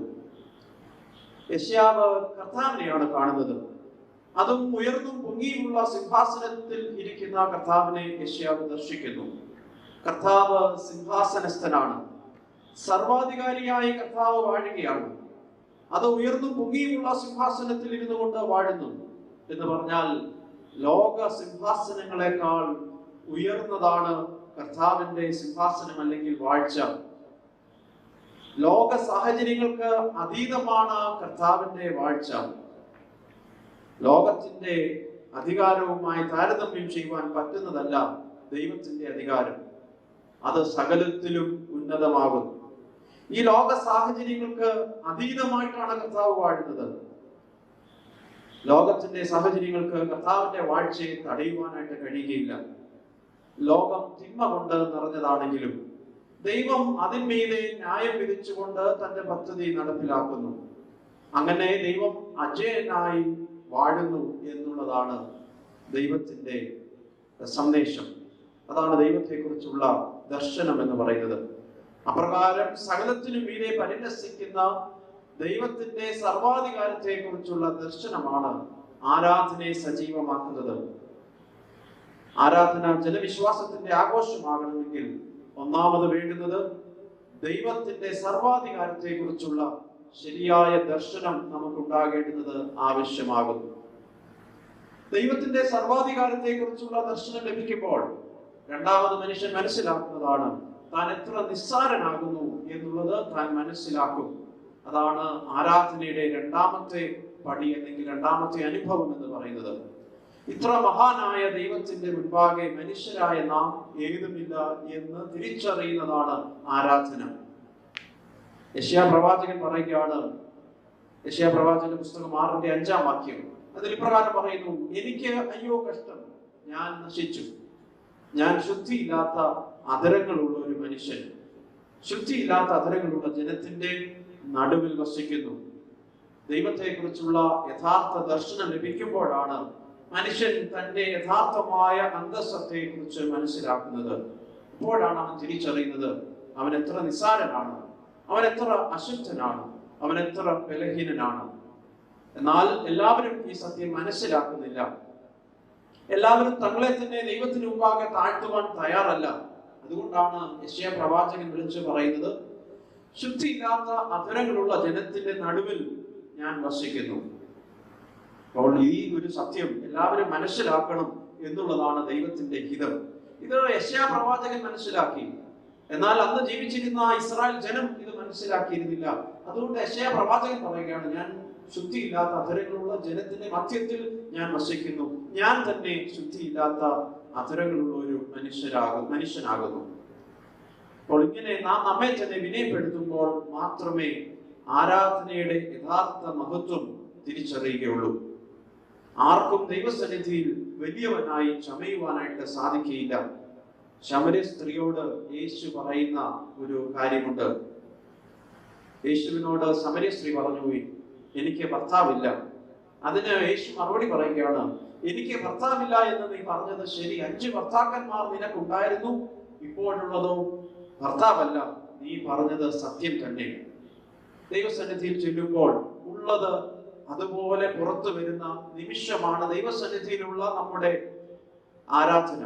യെശയ്യാവ് കർത്താവിനെയാണ് കാണുന്നത്. അതും ഉയർന്നും പൊങ്ങിയുമുള്ള സിംഹാസനത്തിൽ ഇരിക്കുന്ന കർത്താവിനെ യെശയ്യാവ് ദർശിക്കുന്നു. കർത്താവ് സിംഹാസനസ്ഥനാണ്. സർവാധികാരിയായ കർത്താവ് വാഴുകയാണ്. അത് ഉയർന്നും പൊങ്ങിയുമുള്ള സിംഹാസനത്തിൽ ഇരുന്നു കൊണ്ട് വാഴുന്നു എന്ന് പറഞ്ഞാൽ ലോക സിംഹാസനങ്ങളെക്കാൾ ഉയർന്നതാണ് കർത്താവിന്റെ സിംഹാസനം അല്ലെങ്കിൽ വാഴ്ച. ലോക സാഹചര്യങ്ങൾക്ക് അതീതമാണ് കർത്താവിന്റെ വാഴ്ച. ലോകത്തിന്റെ അധികാരവുമായി താരതമ്യം ചെയ്യുവാൻ പറ്റുന്നതല്ല ദൈവത്തിന്റെ അധികാരം. അത് സകലത്തിലും ഉന്നതമാകുന്നു. ഈ ലോക സാഹചര്യങ്ങൾക്ക് അതീതമായിട്ടാണ് കർത്താവ് വാഴുന്നത്. ലോകത്തിന്റെ സാഹചര്യങ്ങൾക്ക് കർത്താവിന്റെ വാഴ്ചയെ തടയുവാനായിട്ട് കഴിയുകയില്ല. ലോകം തിന്മ കൊണ്ട് നിറഞ്ഞതാണെങ്കിലും ദൈവം അതിന്മീതെ ന്യായം വിധിച്ചുകൊണ്ട് തന്റെ പദ്ധതി നടപ്പിലാക്കുന്നു. അങ്ങനെ ദൈവം അജയനായി വാഴുന്നു എന്നുള്ളതാണ് ദൈവത്തിന്റെ സന്ദേശം. അതാണ് ദൈവത്തെ കുറിച്ചുള്ള ദർശനം എന്ന് പറയുന്നത്. അപ്രകാരം സകലത്തിനും മീതെ പരിലസിക്കുന്ന ദൈവത്തിന്റെ സർവാധികാരത്തെ കുറിച്ചുള്ള ദർശനമാണ് ആരാധനയെ സജീവമാക്കുന്നത്. ആരാധന ജനവിശ്വാസത്തിന്റെ ആഘോഷമാകണമെങ്കിൽ ഒന്നാമത് വേണ്ടുന്നത് ദൈവത്തിന്റെ സർവാധികാരത്തെ കുറിച്ചുള്ള ശരിയായ ദർശനം നമുക്കുണ്ടാകേണ്ടുന്നത് ആവശ്യമാകുന്നു. ദൈവത്തിന്റെ സർവാധികാരത്തെ കുറിച്ചുള്ള ദർശനം ലഭിക്കുമ്പോൾ രണ്ടാമത് മനുഷ്യൻ മനസ്സിലാക്കുന്നതാണ് താൻ എത്ര നിസ്സാരനാകുന്നു എന്നുള്ളത് താൻ മനസ്സിലാക്കും. അതാണ് ആരാധനയുടെ രണ്ടാമത്തെ പടി അല്ലെങ്കിൽ രണ്ടാമത്തെ അനുഭവം എന്ന് പറയുന്നത്. ഇത്ര മഹാനായ ദൈവത്തിന്റെ മുൻപാകെ മനുഷ്യരായ നാം ഏതുമില്ല എന്ന് തിരിച്ചറിയുന്നതാണ് ആരാധന. യെശയ്യാ പ്രവാചകൻ പറയുകയാണ്, യെശയ്യാ പ്രവാചകന്റെ പുസ്തകം 6:5 അതിൽ ഇപ്രകാരം പറയുന്നു: എനിക്ക് അയ്യോ കഷ്ടം, ഞാൻ നശിച്ചു. ഞാൻ ശുദ്ധിയില്ലാത്ത അധരങ്ങളുള്ള ഒരു മനുഷ്യൻ, ശുദ്ധിയില്ലാത്ത അധരങ്ങളുള്ള ജനത്തിന്റെ നടുവിൽ വസിക്കുന്നു. ദൈവത്തെ കുറിച്ചുള്ള യഥാർത്ഥ ദർശനം ലഭിക്കുമ്പോഴാണ് മനുഷ്യൻ തന്റെ യഥാർത്ഥമായ അന്തസ്സത്തെ കുറിച്ച് മനസ്സിലാക്കുന്നത്. അപ്പോഴാണ് അവൻ തിരിച്ചറിയുന്നത് അവൻ എത്ര നിസ്സാരനാണ്, അവൻ എത്ര അശുദ്ധനാണ്, അവൻ എത്ര ബലഹീനനാണ്. എന്നാൽ എല്ലാവരും ഈ സത്യം മനസ്സിലാക്കുന്നില്ല. എല്ലാവരും തങ്ങളെ തന്നെ ദൈവത്തിന് മുമ്പാകെ താഴ്ത്തുവാൻ തയ്യാറല്ല. അതുകൊണ്ടാണ് യെശയ്യാ പ്രവാചകൻ വിളിച്ചു പറയുന്നത്: ശുദ്ധിയില്ലാത്ത അധരങ്ങളുള്ള ജനത്തിന്റെ നടുവിൽ ഞാൻ വസിക്കുന്നു. അപ്പോൾ ഈ ഒരു സത്യം എല്ലാവരും മനസ്സിലാക്കണം എന്നുള്ളതാണ് ദൈവത്തിന്റെ ഹിതം. ഇത് യെശയ്യാ പ്രവാചകൻ മനസ്സിലാക്കി. എന്നാൽ അന്ന് ജീവിച്ചിരുന്ന ഇസ്രായേൽ ജനം ഇത് മനസ്സിലാക്കിയിരുന്നില്ല. അതുകൊണ്ട് യെശയ്യാ പ്രവാചകൻ പറയുകയാണ്: ഞാൻ ശുദ്ധിയില്ലാത്ത അധരങ്ങളുള്ള ജനത്തിന്റെ മധ്യത്തിൽ ഞാൻ വസിക്കുന്നു. ഞാൻ തന്നെ ശുദ്ധിയില്ലാത്ത അധരങ്ങളുള്ള ഒരു മനുഷ്യനാകുന്നു. അപ്പോൾ ഇങ്ങനെ നാം നമ്മെ തന്നെ വിനയപ്പെടുത്തുമ്പോൾ മാത്രമേ ആരാധനയുടെ യഥാർത്ഥ മഹത്വം തിരിച്ചറിയുകയുള്ളൂ. ആർക്കും ദൈവസന്നിധിയിൽ വലിയവനായി ചമയുവാനായിട്ട് സാധിക്കുകയില്ല. ശമര്യ സ്ത്രീയോട് യേശു പറയുന്ന ഒരു കാര്യമുണ്ട്. യേശുവിനോട് സമര്യ സ്ത്രീ പറഞ്ഞു, എനിക്ക് ഭർത്താവില്ല. അതിന് യേശു മറുപടി പറയുകയാണ്, എനിക്ക് ഭർത്താവില്ല എന്ന് നീ പറഞ്ഞത് ശരി. 5 ഭർത്താക്കന്മാർ നിനക്കുണ്ടായിരുന്നു, ഇപ്പോഴുള്ളതോ ഭർത്താവല്ല. നീ പറഞ്ഞത് സത്യം തന്നെ. ദൈവസന്നിധിയിൽ ചെല്ലുമ്പോൾ ഉള്ളത് അതുപോലെ പുറത്തു വരുന്ന നിമിഷമാണ് ദൈവസന്നിധിയിലുള്ള നമ്മുടെ ആരാധന.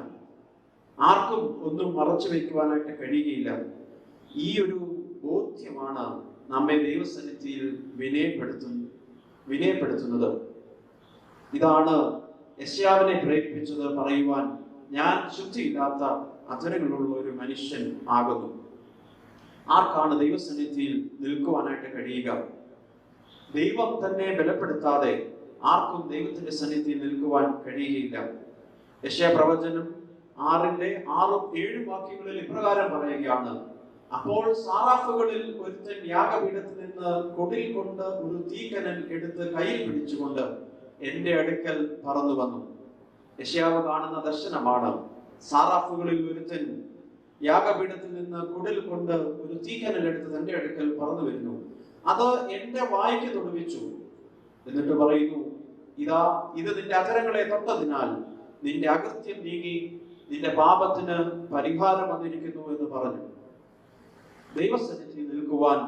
ആർക്കും ഒന്നും മറച്ചു വയ്ക്കുവാനായിട്ട് കഴിയുകയില്ല. ഈ ഒരു ബോധ്യമാണ് നമ്മെ ദൈവസന്നിധിയിൽ വിനയപ്പെടുത്തുന്നത്. ഇതാണ് യെശയ്യാവിനെ പ്രേരിപ്പിച്ചത് പറയുവാൻ, ഞാൻ ശുദ്ധിയില്ലാത്ത അധരങ്ങളുള്ള ഒരു മനുഷ്യൻ ആകുന്നു. ആർക്കാണ് ദൈവസന്നിധിയിൽ നിൽക്കുവാനായിട്ട് കഴിയുക? ദൈവം തന്നെ ബലപ്പെടുത്താതെ ആർക്കും ദൈവത്തിന്റെ സന്നിധിയിൽ നിൽക്കുവാൻ കഴിയുകയില്ല. യെശയ്യാ പ്രവചനം 6-7 വാക്യങ്ങളിൽ ഇപ്രകാരം പറയുകയാണ്, അപ്പോൾ സാറാഫുകളിൽ ഒരുത്തൻ യാഗപീഠത്തിൽ നിന്ന് കൊടിൽ കൊണ്ട് ഒരു തീക്കനൽ എടുത്ത് കയ്യിൽ പിടിച്ചുകൊണ്ട് എന്റെ അടുക്കൽ പറന്നു വന്നു. യെശയ്യാവ് കാണുന്ന ദർശനമാണ്. സാറാഫുകളിൽ ഒരുത്തൻ യാഗപീഠത്തിൽ നിന്ന് കുടിൽ കൊണ്ട് ഒരു തീക്കനൽ എടുത്ത് തന്റെ അടുക്കൽ പറന്നു വരുന്നു. അത് എന്റെ വായ്ക്ക് തൊടുവിച്ചു. എന്നിട്ട് പറയുന്നു, ഇത് നിന്റെ അധരങ്ങളെ തൊട്ടതിനാൽ നിന്റെ അകൃത്യം നീങ്ങി നിന്റെ പാപത്തിന് പരിഹാരം വന്നിരിക്കുന്നു എന്ന് പറഞ്ഞു. ദൈവസന്നിധി നിൽക്കുവാൻ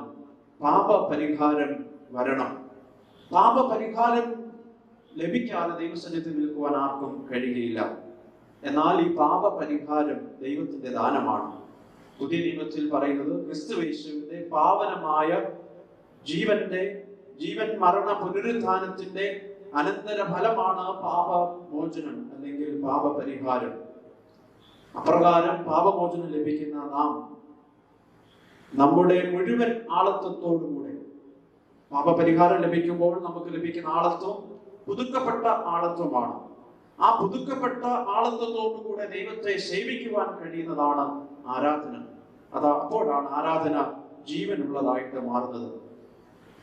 പാപപരിഹാരം വരണം. പാപപരിഹാരം ലഭിക്കാതെ ദൈവസന്നിധി നിൽക്കുവാൻ ആർക്കും കഴിയുകയില്ല. എന്നാൽ ഈ പാപപരിഹാരം ദൈവത്തിന്റെ ദാനമാണ്. പുതിയ നിയമത്തിൽ പറയുന്നത് ക്രിസ്തുയേശുവിന്റെ പാവനമായ ജീവൻ മരണ പുനരുത്ഥാനത്തിന്റെ അനന്തര ഫലമാണ് പാപമോചനം അല്ലെങ്കിൽ പാപപരിഹാരം. അപ്രകാരം പാപമോചനം ലഭിക്കുന്ന നാം നമ്മുടെ മുഴുവൻ ആളത്വത്തോടുകൂടെ പാപപരിഹാരം ലഭിക്കുമ്പോൾ നമുക്ക് ലഭിക്കുന്ന ആളത്വം പുതുക്കപ്പെട്ട ആളത്വമാണ്. ആ പുതുക്കപ്പെട്ട ആളത്വത്തോടുകൂടെ ദൈവത്തെ സേവിക്കുവാൻ കഴിയുന്നതാണ് ആരാധന. അപ്പോഴാണ് ആരാധന ജീവനുള്ളതായിട്ട് മാറുന്നത്.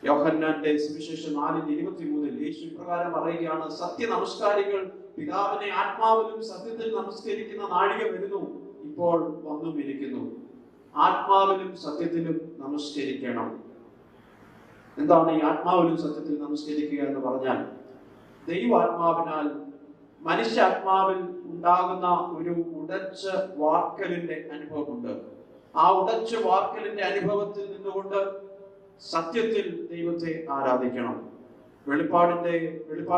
യോഹന്നാന്റെ സുവിശേഷം 4:23 യേശു ഇപ്രകാരം പറയുകയാണ്, സത്യ നമസ്കാരികൾ പിതാവിനെ ആത്മാവിലും സത്യത്തിൽ നമസ്കരിക്കുന്ന നാഴിക വരുന്നു, ഇപ്പോൾ വന്നും ഇരിക്കുന്നു. ആത്മാവിലും സത്യത്തിലും നമസ്കരിക്കണം. എന്താണ് ഈ ആത്മാവിലും സത്യത്തിൽ നമസ്കരിക്കുക എന്ന് പറഞ്ഞാൽ, ദൈവാത്മാവിനാൽ മനുഷ്യാത്മാവിൽ ഉണ്ടാകുന്ന ഒരു ഉടച്ച വാർക്കലിന്റെ അനുഭവമുണ്ട്. ആ ഉടച്ച വാർക്കലിന്റെ അനുഭവത്തിൽ നിന്നുകൊണ്ട് സത്യത്തിൽ ദൈവത്തെ ആരാധിക്കണം. വെളിപ്പാട്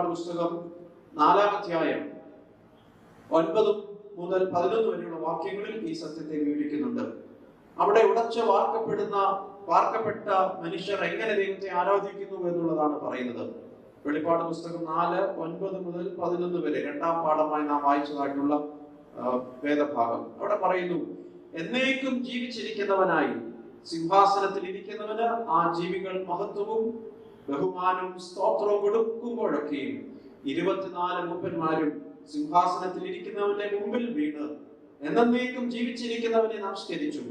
പുസ്തകം 4-ാം അധ്യായം 9 മുതൽ 11 വരെയുള്ള വാക്യങ്ങളിൽ ഈ സത്യത്തെ വിവരിക്കുന്നുണ്ട്. അവിടെ ഉടച്ച വാർക്കപ്പെട്ട മനുഷ്യർ എങ്ങനെ ദൈവത്തെ ആരാധിക്കുന്നു എന്നുള്ളതാണ് പറയുന്നത്. വെളിപ്പാട് പുസ്തകം 4:9 മുതൽ 11 വരെ 2ാം പാഠമായി നാം വായിച്ചതായിട്ടുള്ള വേദഭാഗം. അവിടെ പറയുന്നു, എന്നേക്കും ജീവിച്ചിരിക്കുന്നവനായി സിംഹാസനത്തിൽ ഇരിക്കുന്നവന് ആ ജീവികൾ മഹത്വവും ബഹുമാനവും സ്തോത്രവും കൊടുക്കുമ്പോഴൊക്കെയും 24 മൂപ്പന്മാരും സിംഹാസനത്തിൽ ഇരിക്കുന്നവന്റെ മുമ്പിൽ വീണ് എന്നേക്കും ജീവിച്ചിരിക്കുന്നവനെ നമസ്കരിച്ചു.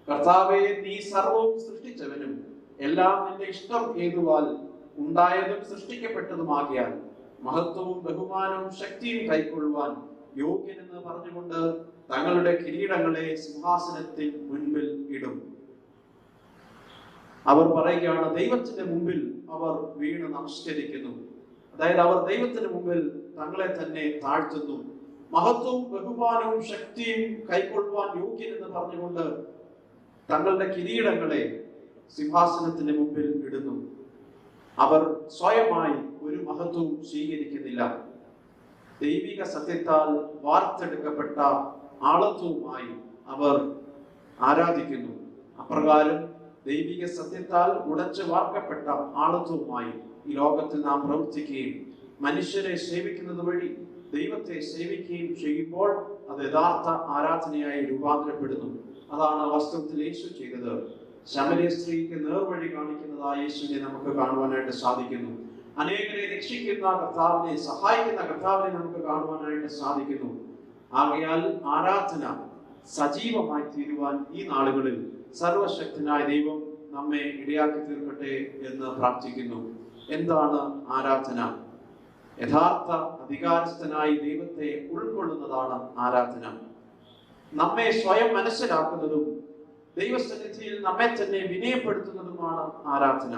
കർത്താവേ, നീ സർവവും സൃഷ്ടിച്ചവനും എല്ലാം നിന്റെ ഇഷ്ടം ഹേതുവാൽ ഉണ്ടായതും സൃഷ്ടിക്കപ്പെട്ടതുമാകിയാൽ മഹത്വവും ബഹുമാനവും ശക്തിയും കൈക്കൊള്ളുവാൻ യോഗ്യനെന്ന് പറഞ്ഞുകൊണ്ട് തങ്ങളുടെ കിരീടങ്ങളെ സിംഹാസനത്തിൽ മുൻപിൽ ഇടും. അവർ പറയുകയാണ്, ദൈവത്തിന്റെ മുമ്പിൽ അവർ വീണ് നമസ്കരിക്കുന്നു. അതായത് അവർ ദൈവത്തിന് മുമ്പിൽ തങ്ങളെ തന്നെ താഴ്ത്തുന്നു. മഹത്വവും ബഹുമാനവും ശക്തിയും കൈക്കൊള്ളുവാൻ യോഗ്യനെന്ന് പറഞ്ഞുകൊണ്ട് തങ്ങളുടെ കിരീടങ്ങളെ സിംഹാസനത്തിന് മുമ്പിൽ ഇടുന്നു. അവർ സ്വയമായി ഒരു മഹത്വവും സ്വീകരിക്കുന്നില്ല. ദൈവിക സത്യത്താൽ വാർത്തെടുക്കപ്പെട്ട ആളത്വവുമായി അവർ ആരാധിക്കുന്നു. അപ്രകാരം ദൈവിക സത്യത്താൽ ഉടച്ചു വാർക്കപ്പെട്ട ആളത്വവുമായി ഈ ലോകത്തിൽ നാം പ്രവർത്തിക്കുകയും മനുഷ്യരെ സേവിക്കുന്നത് വഴി ദൈവത്തെ സേവിക്കുകയും ചെയ്യുമ്പോൾ അത് യഥാർത്ഥ ആരാധനയായി രൂപാന്തരപ്പെടുന്നു. അതാണ് വാസ്തവത്തിൽ യേശു ചെയ്തത്. ശമര്യ സ്ത്രീക്ക് നേർവഴി കാണിക്കുന്നതായ യേശുവിനെ നമുക്ക് കാണുവാനായിട്ട് സാധിക്കുന്നു. അനേകരെ രക്ഷിക്കുന്ന കർത്താവിനെ, സഹായിക്കുന്ന കർത്താവിനെ നമുക്ക് കാണുവാനായിട്ട് സാധിക്കുന്നു. ആകയാൽ ആരാധന സജീവമായി തീരുവാൻ ഈ നാളുകളിൽ സർവശക്തനായ ദൈവം നമ്മെ ഇടയാക്കി തീർക്കട്ടെ എന്ന് പ്രാർത്ഥിക്കുന്നു. എന്താണ് ആരാധന? യഥാർത്ഥ അധികാരസ്ഥനായി ദൈവത്തെ ഉൾക്കൊള്ളുന്നതാണ് ആരാധന. നമ്മെ സ്വയം മനസ്സിലാക്കുന്നതും ദൈവസന്നിധിയിൽ നമ്മെ തന്നെ വിനയപ്പെടുത്തുന്നതുമാണ് ആരാധന.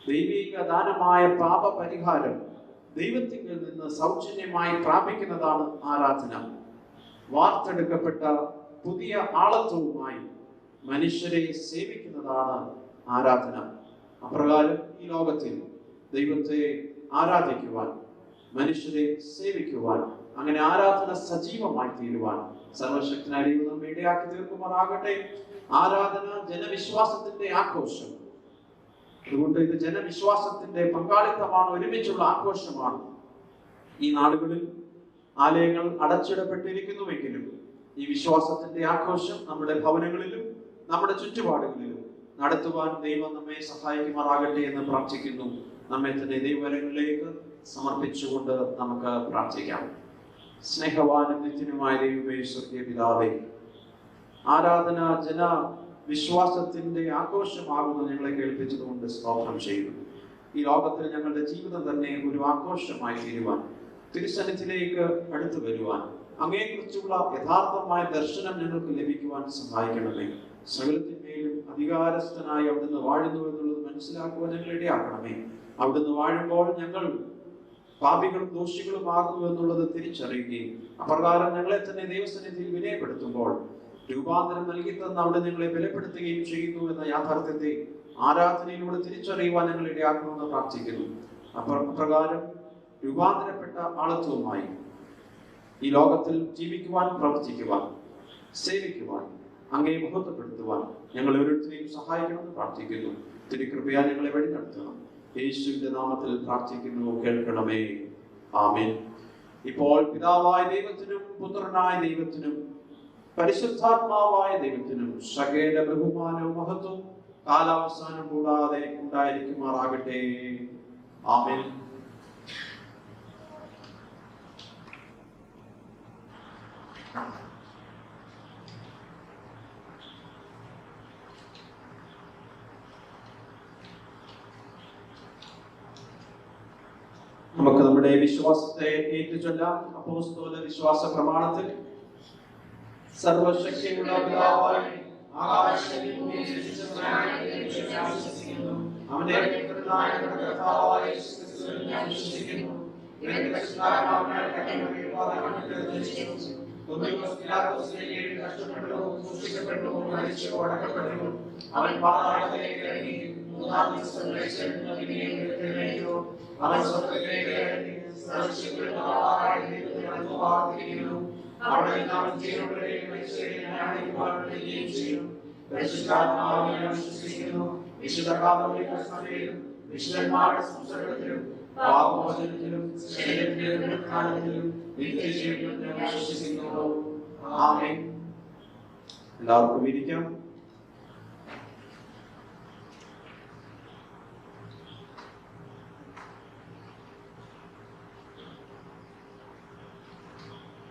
ദൈവിക ദാനമായ പാപപരിഹാരം ദൈവത്തിങ്കിൽ നിന്ന് സൗജന്യമായി പ്രാപിക്കുന്നതാണ് ആരാധന. വാർത്തെടുക്കപ്പെട്ട പുതിയ ആളത്വവുമായി മനുഷ്യരെ സേവിക്കുന്നതാണ് ആരാധന. അപ്രകാരം ഈ ലോകത്തിൽ ദൈവത്തെ ആരാധിക്കുവാൻ, മനുഷ്യരെ സേവിക്കുവാൻ, അങ്ങനെ ആരാധന സജീവമായി തീരുവാൻ സർവശക്തനായ ദൈവം നമ്മെ ഇടയാക്കി തീർക്കുമാറാകട്ടെ. ആരാധന ജനവിശ്വാസത്തിന്റെ ആഘോഷം. അതുകൊണ്ട് ഇത് ജനവിശ്വാസത്തിന്റെ പങ്കാളിത്തമാണ്, ഒരുമിച്ചുള്ള ആഘോഷമാണ്. ഈ നാടുകളിൽ ആലയങ്ങൾ അടച്ചിടപ്പെട്ടിരിക്കുന്നുവെങ്കിലും ഈ വിശ്വാസത്തിന്റെ ആഘോഷം നമ്മുടെ ഭവനങ്ങളിലും നമ്മുടെ ചുറ്റുപാടുകളിലും നടത്തുവാൻ ദൈവം നമ്മെ സഹായിക്കുമാറാകട്ടെ എന്ന് പ്രാർത്ഥിക്കുന്നു. നമ്മെ തന്നെ ദൈവവരങ്ങളിലേക്ക് സമർപ്പിച്ചുകൊണ്ട് നമുക്ക് പ്രാർത്ഥിക്കാം. സ്നേഹവാനും നിത്യനുമായ ദൈവമേ, സ്വർഗ്ഗീയ പിതാവേ, ആരാധന ജന വിശ്വാസത്തിന്റെ ആഘോഷമാകുന്നു ഞങ്ങളെ കേൾപ്പിച്ചതുകൊണ്ട് സ്തോത്രം ചെയ്യുന്നു. ഈ ലോകത്തിൽ ഞങ്ങളുടെ ജീവിതം തന്നെ ഒരു ആഘോഷമായി തീരുവാൻ, തിരുസന്നിധിയിലേക്ക് അടുത്തു വരുവാൻ, അങ്ങയെക്കുറിച്ചുള്ള യഥാർത്ഥമായ ദർശനം ഞങ്ങൾക്ക് ലഭിക്കുവാൻ സഹായിക്കണമേ. സകലത്തിന്മേലും അധികാരസ്ഥനായി അവിടുന്ന് വാഴുന്നു എന്നുള്ളത് മനസ്സിലാക്കുവാൻ ഞങ്ങൾ ഇടയാക്കണമേ. അവിടുന്ന് വാഴുമ്പോൾ ഞങ്ങൾ പാപികളും ദോഷികളുമാകുന്നു എന്നുള്ളത് തിരിച്ചറിയുകയും അപ്രകാരം ഞങ്ങളെ തന്നെ ദൈവസന്നിധിയിൽ വിനയപ്പെടുത്തുമ്പോൾ രൂപാന്തരം നൽകി തന്ന അവിടെ ഞങ്ങളെ ബലപ്പെടുത്തുകയും ചെയ്യുന്നു എന്ന യാഥാർത്ഥ്യത്തെ ആരാധനയിലൂടെ തിരിച്ചറിയുവാൻ ഞങ്ങൾ ഇടയാക്കണമെന്ന് പ്രാർത്ഥിക്കുന്നു. അപ്രകാരം രൂപാന്തരപ്പെട്ട ആളത്വവുമായി ഈ ലോകത്തിൽ ജീവിക്കുവാൻ, പ്രവർത്തിക്കുവാൻ, സേവിക്കുവാൻ, അങ്ങയെ മഹത്വപ്പെടുത്തുവാൻ ഞങ്ങൾ ഓരോരുത്തരെയും സഹായിക്കണമെന്ന് പ്രാർത്ഥിക്കുന്നു. തിരുകൃപയാൽ ഞങ്ങളെ വഴി നടത്തണം. യേശുവിന്റെ നാമത്തിൽ പ്രാർത്ഥിക്കുന്നു, കേൾക്കണമേ. ആമേൻ. ഇപ്പോൾ പിതാവായ ദൈവത്തിനും പുത്രനായ ദൈവത്തിനും പരിശുദ്ധാത്മാവായ ദൈവത്തിനും സകല ബഹുമാനവും മഹത്വവും കാലാവസാനം കൂടാതെ ഉണ്ടായിരിക്കുമാറാകട്ടെ. ആമേൻ. നമുക്ക് നമ്മുടെ വിശ്വാസത്തെ ഏറ്റുചൊല്ലാം. അപ്പോസ്തല വിശ്വാസ പ്രമാണത്തിൽ സർവശക്തിയുള്ള പിതാവായ ആകാശത്തിലും ഭൂമിയിലും സൃഷ്ടിച്ചവനായ ദൈവത്തെ ഞാൻ വിശ്വസിക്കുന്നു. അവന്റെ പുത്രനായ കർത്താവായ യേശുക്രിസ്തുവിൽ ഞാൻ വിശ്വസിക്കുന്നു. ഇവൻ പരിശുദ്ധാത്മാവിനാൽ ജനിച്ചു. പൊന്തിയോസ് പിലാത്തോസിന്റെ കീഴിൽ കഷ്ടപ്പെട്ടു, ക്രൂശിക്കപ്പെട്ടു, മരിച്ചു, അടക്കപ്പെട്ടു. അവൻ പാതാളത്തിലേക്ക് ഇറങ്ങി, മൂന്നാം ദിവസം ഉയർത്തെഴുന്നേറ്റു. അവൻ സ്വർഗ്ഗത്തിലേക്ക് ഇറങ്ങി സർവ്വശക്തനായ ദൈവത്തിന്റെ വലത്തുഭാഗത്തിരിക്കുന്നു. അവിടെ നാം ജീവനുള്ളവരെയും മരിച്ചവരെയും ന്യായവിധിക്കുവാൻ വരികയും ചെയ്യും. പരിശുദ്ധാത്മാവിനെ ഞാൻ വിശ്വസിക്കുന്നു. വിശുദ്ധ കാതോലിക്ക സഭയിലും വിശുദ്ധന്മാരുടെ സംസർഗത്തിലും പാപമോചനത്തിലും ശരീരത്തിന്റെ പുനരുത്ഥാനത്തിലും നിത്യജീവനിലും ഞാൻ വിശ്വസിക്കുന്നു. ആമേൻ. എല്ലാവർക്കും ഇരിക്കാം.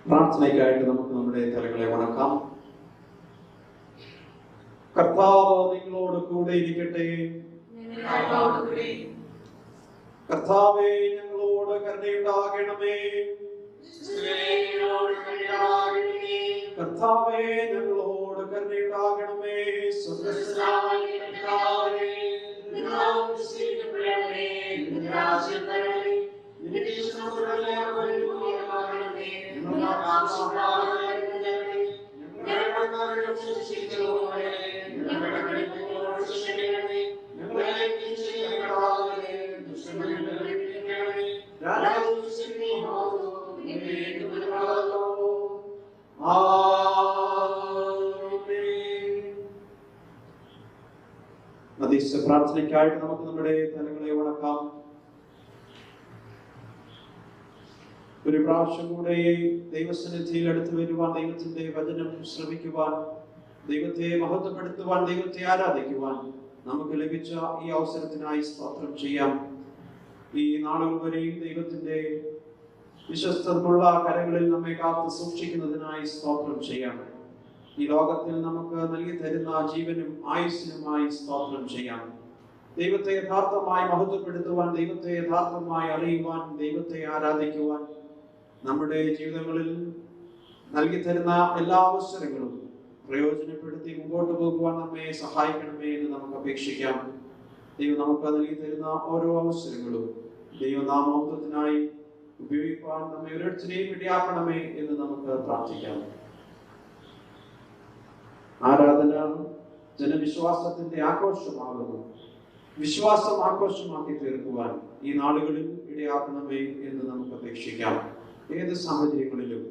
പ്രാർത്ഥനയ്ക്കായിട്ട് നമുക്ക് നമ്മുടെ തലകളെ വണക്കാം. കർത്താവ് നിങ്ങളോട് കൂടെ ഇരിക്കട്ടെ. കർത്താവേ, ഞങ്ങളോട് കരുണയുണ്ടാകണമേ. കർത്താവേ, ഞങ്ങളോട് കരുണയുണ്ടാകണമേ. പ്രാർത്ഥനയ്ക്കായിട്ട് നമുക്ക് നമ്മുടെ തലകളെ വണക്കാം. ഒരു പ്രാവശ്യം കൂടെ ദൈവസന്നിധിയിൽ അടുത്ത് വരുവാൻ, ദൈവത്തിന്റെ വചനം ശ്രമിക്കുവാൻ, ദൈവത്തെ മഹത്വപ്പെടുത്തുവാൻ, ദൈവത്തെ ആരാധിക്കുവാൻ നമുക്ക് ലഭിച്ച ഈ അവസരത്തിനായി സ്തോത്രം ചെയ്യാം. ഈ നാളുകൾ വരെയും ദൈവത്തിന്റെ വിശ്വസ്തമുള്ള കരങ്ങളിൽ നമ്മെ കാത്തു സൂക്ഷിക്കുന്നതിനായി സ്തോത്രം ചെയ്യാം. ഈ ലോകത്തിൽ നമുക്ക് നൽകി തരുന്ന ജീവനും ആയുസ്സിനുമായി സ്തോത്രം ചെയ്യാം. ദൈവത്തെ യഥാർത്ഥമായി മഹത്വപ്പെടുത്തുവാൻ, ദൈവത്തെ യഥാർത്ഥമായി അറിയുവാൻ, ദൈവത്തെ ആരാധിക്കുവാൻ നമ്മുടെ ജീവിതങ്ങളിൽ നൽകി തരുന്ന എല്ലാ അവസരങ്ങളും പ്രയോജനപ്പെടുത്തി മുമ്പോട്ട് പോകുവാൻ നമ്മെ സഹായിക്കണമേ എന്ന് നമുക്ക് അപേക്ഷിക്കാം. ദൈവം നമുക്ക് നൽകി തരുന്ന ഓരോ അവസരങ്ങളും ദൈവനാമത്തിനായി ഉപയോഗിക്കുവാൻ നമ്മെ ഓരോരുത്തരെയും ഇടയാക്കണമേ എന്ന് നമുക്ക് പ്രാർത്ഥിക്കാം. ആരാധന ജനവിശ്വാസത്തിന്റെ ആഘോഷമാകുന്നു. വിശ്വാസം ആഘോഷമാക്കി തീർക്കുവാൻ ഈ നാളുകളിൽ ഇടയാക്കണമേ എന്ന് നമുക്ക് അപേക്ഷിക്കാം. ഏത് സാഹചര്യങ്ങളിലും